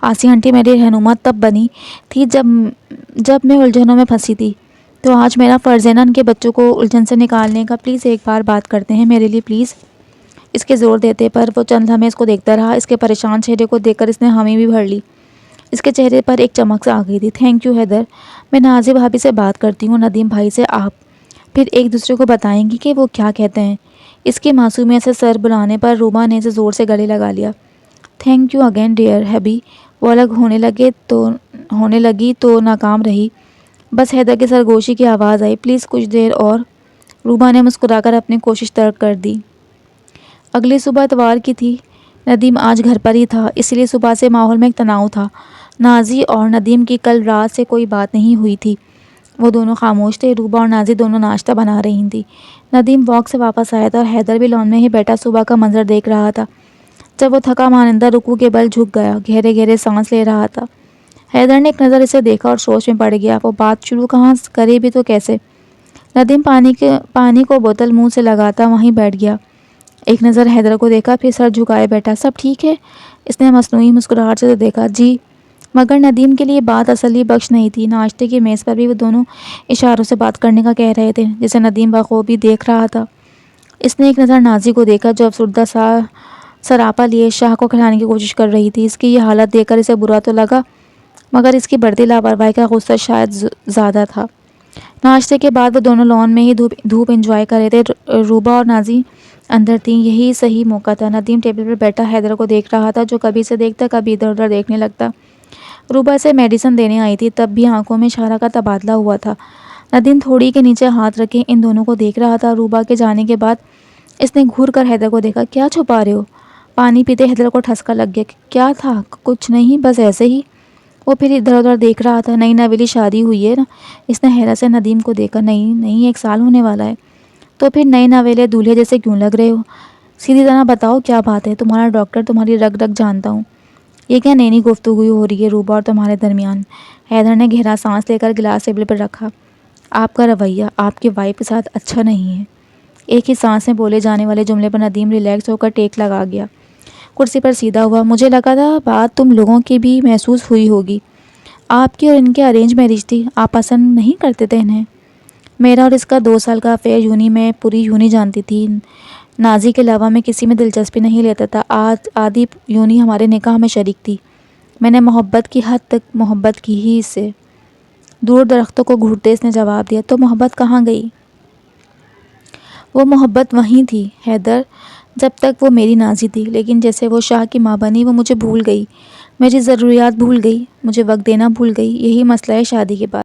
آسیہ آنٹی میری رہنما تب بنی تھی جب میں الجھنوں میں پھنسی تھی، تو آج میرا فرض ہے نا ان کے بچوں کو الجھن سے نکالنے کا۔ پلیز ایک بار بات کرتے ہیں میرے لیے، پلیز۔ اس کے زور دیتے پر وہ چند لمحے اس کو دیکھتا رہا۔ اس کے پریشان چہرے کو دیکھ کر اس نے حامی بھی بھر لی۔ اس کے چہرے پر ایک چمک آ گئی تھی۔ تھینک یو حیدر، میں نازی بھابھی سے بات کرتی ہوں، ندیم بھائی سے آپ پھر ایک دوسرے کو بتائیں گی کہ وہ کیا کہتے ہیں۔ اس کی معصومیت سے سر بلانے پر روبا نے اسے زور سے گلے لگا لیا۔ Thank you again dear Hibi. وہ الگ ہونے لگی تو ناکام رہی۔ بس حیدر کی سرگوشی کی آواز آئی، پلیز کچھ دیر اور۔ روبا نے مسکرا کر اپنی کوشش ترک کر دی۔ اگلی صبح اتوار کی تھی۔ ندیم آج گھر پر ہی تھا، اس لیے صبح سے ماحول میں ایک تناؤ تھا۔ نازی اور ندیم کی کل رات سے کوئی بات نہیں ہوئی تھی، وہ دونوں خاموش تھے۔ روبا اور نازی دونوں ناشتہ بنا رہی تھیں۔ ندیم واک سے واپس آیا تھا اور حیدر بھی لان میں ہی بیٹھا صبح کا منظر دیکھ رہا تھا۔ جب وہ تھکا مانندہ رکوع کے بل جھک گیا، گہرے گہرے سانس لے رہا تھا۔ حیدر نے ایک نظر اسے دیکھا اور سوچ میں پڑ گیا، وہ بات شروع کہاں کرے بھی تو کیسے؟ ندیم پانی کو بوتل منہ سے لگاتا وہیں بیٹھ گیا۔ ایک نظر حیدر کو دیکھا، پھر سر جھکائے بیٹھا۔ سب ٹھیک ہے؟ اس نے مصنوعی مسکراہٹ سے دیکھا۔ جی، مگر ندیم کے لیے بات تسلی بخش نہیں تھی۔ ناشتے کی میز پر بھی وہ دونوں اشاروں سے بات کرنے کا کہہ رہے تھے، جسے ندیم بخوبی دیکھ رہا تھا۔ اس نے ایک نظر نازی کو دیکھا جو افسردہ سراپا لیے شاہ کو کھلانے کی کوشش کر رہی تھی۔ اس کی یہ حالت دیکھ کر اسے برا تو لگا، مگر اس کی بڑھتی لاپرواہی کا غصہ شاید زیادہ تھا۔ ناشتے کے بعد وہ دونوں لان میں ہی دھوپ انجوائے کر رہے تھے۔ روبا اور نازی اندر تھیں، یہی صحیح موقع تھا۔ ندیم ٹیبل پر بیٹھا حیدر کو دیکھ رہا تھا، جو کبھی اسے دیکھتا کبھی ادھر ادھر دیکھنے لگتا۔ روبا اسے میڈیسن دینے آئی تھی، تب بھی آنکھوں میں اشارہ کا تبادلہ ہوا تھا۔ ندیم تھوڑی کے نیچے ہاتھ رکھے ان دونوں کو دیکھ رہا تھا۔ روبا کے جانے کے بعد اس نے گھور کر حیدر کو دیکھا۔ کیا چھپا رہے ہو؟ پانی پیتے حیدر کو ٹھسکا لگ گیا۔ کیا تھا؟ کچھ نہیں، بس ایسے ہی۔ وہ پھر ادھر ادھر دیکھ رہا تھا۔ نئی نویلی شادی ہوئی ہے نا؟ اس نے حیرت سے ندیم کو دیکھا۔ نہیں 1 سال ہونے والا ہے۔ تو پھر نئے نویلے دولہے جیسے کیوں لگ رہے ہو؟ سیدھی طرح بتاؤ کیا بات ہے؟ تمہارا ڈاکٹر تمہاری رگ رگ جانتا ہوں۔ یہ کیا نئی گفتگو ہو رہی ہے روبا اور تمہارے درمیان؟ حیدر نے گہرا سانس لے کر گلاس ٹیبل پر رکھا۔ آپ کا رویہ آپ کے وائف کے ساتھ اچھا نہیں ہے۔ ایک ہی سانس میں بولے جانے والے جملے پر ندیم ریلیکس ہو کر ٹیک لگا گیا، کرسی پر سیدھا ہوا۔ مجھے لگا تھا بات تم لوگوں کی بھی محسوس ہوئی ہوگی۔ آپ کی اور ان کے ارینج میرج تھی، آپ پسند نہیں کرتے تھے انہیں۔ میرا اور اس کا 2 سال کا افیئر میں پوری یونی جانتی تھی۔ نازی کے علاوہ میں کسی میں دلچسپی نہیں لیتا تھا۔ آج آدھی یونی ہمارے نکاح میں شریک تھی۔ میں نے محبت کی حد تک محبت کی ہی اس سے۔ دور درختوں کو گھورتے اس نے جواب دیا، تو محبت کہاں گئی؟ وہ محبت وہیں تھی حیدر، جب تک وہ میری نازی تھی، لیکن جیسے وہ شاہ کی ماں بنی وہ مجھے بھول گئی، میری ضروریات بھول گئی، مجھے وقت دینا بھول گئی۔ یہی مسئلہ ہے شادی کے بعد۔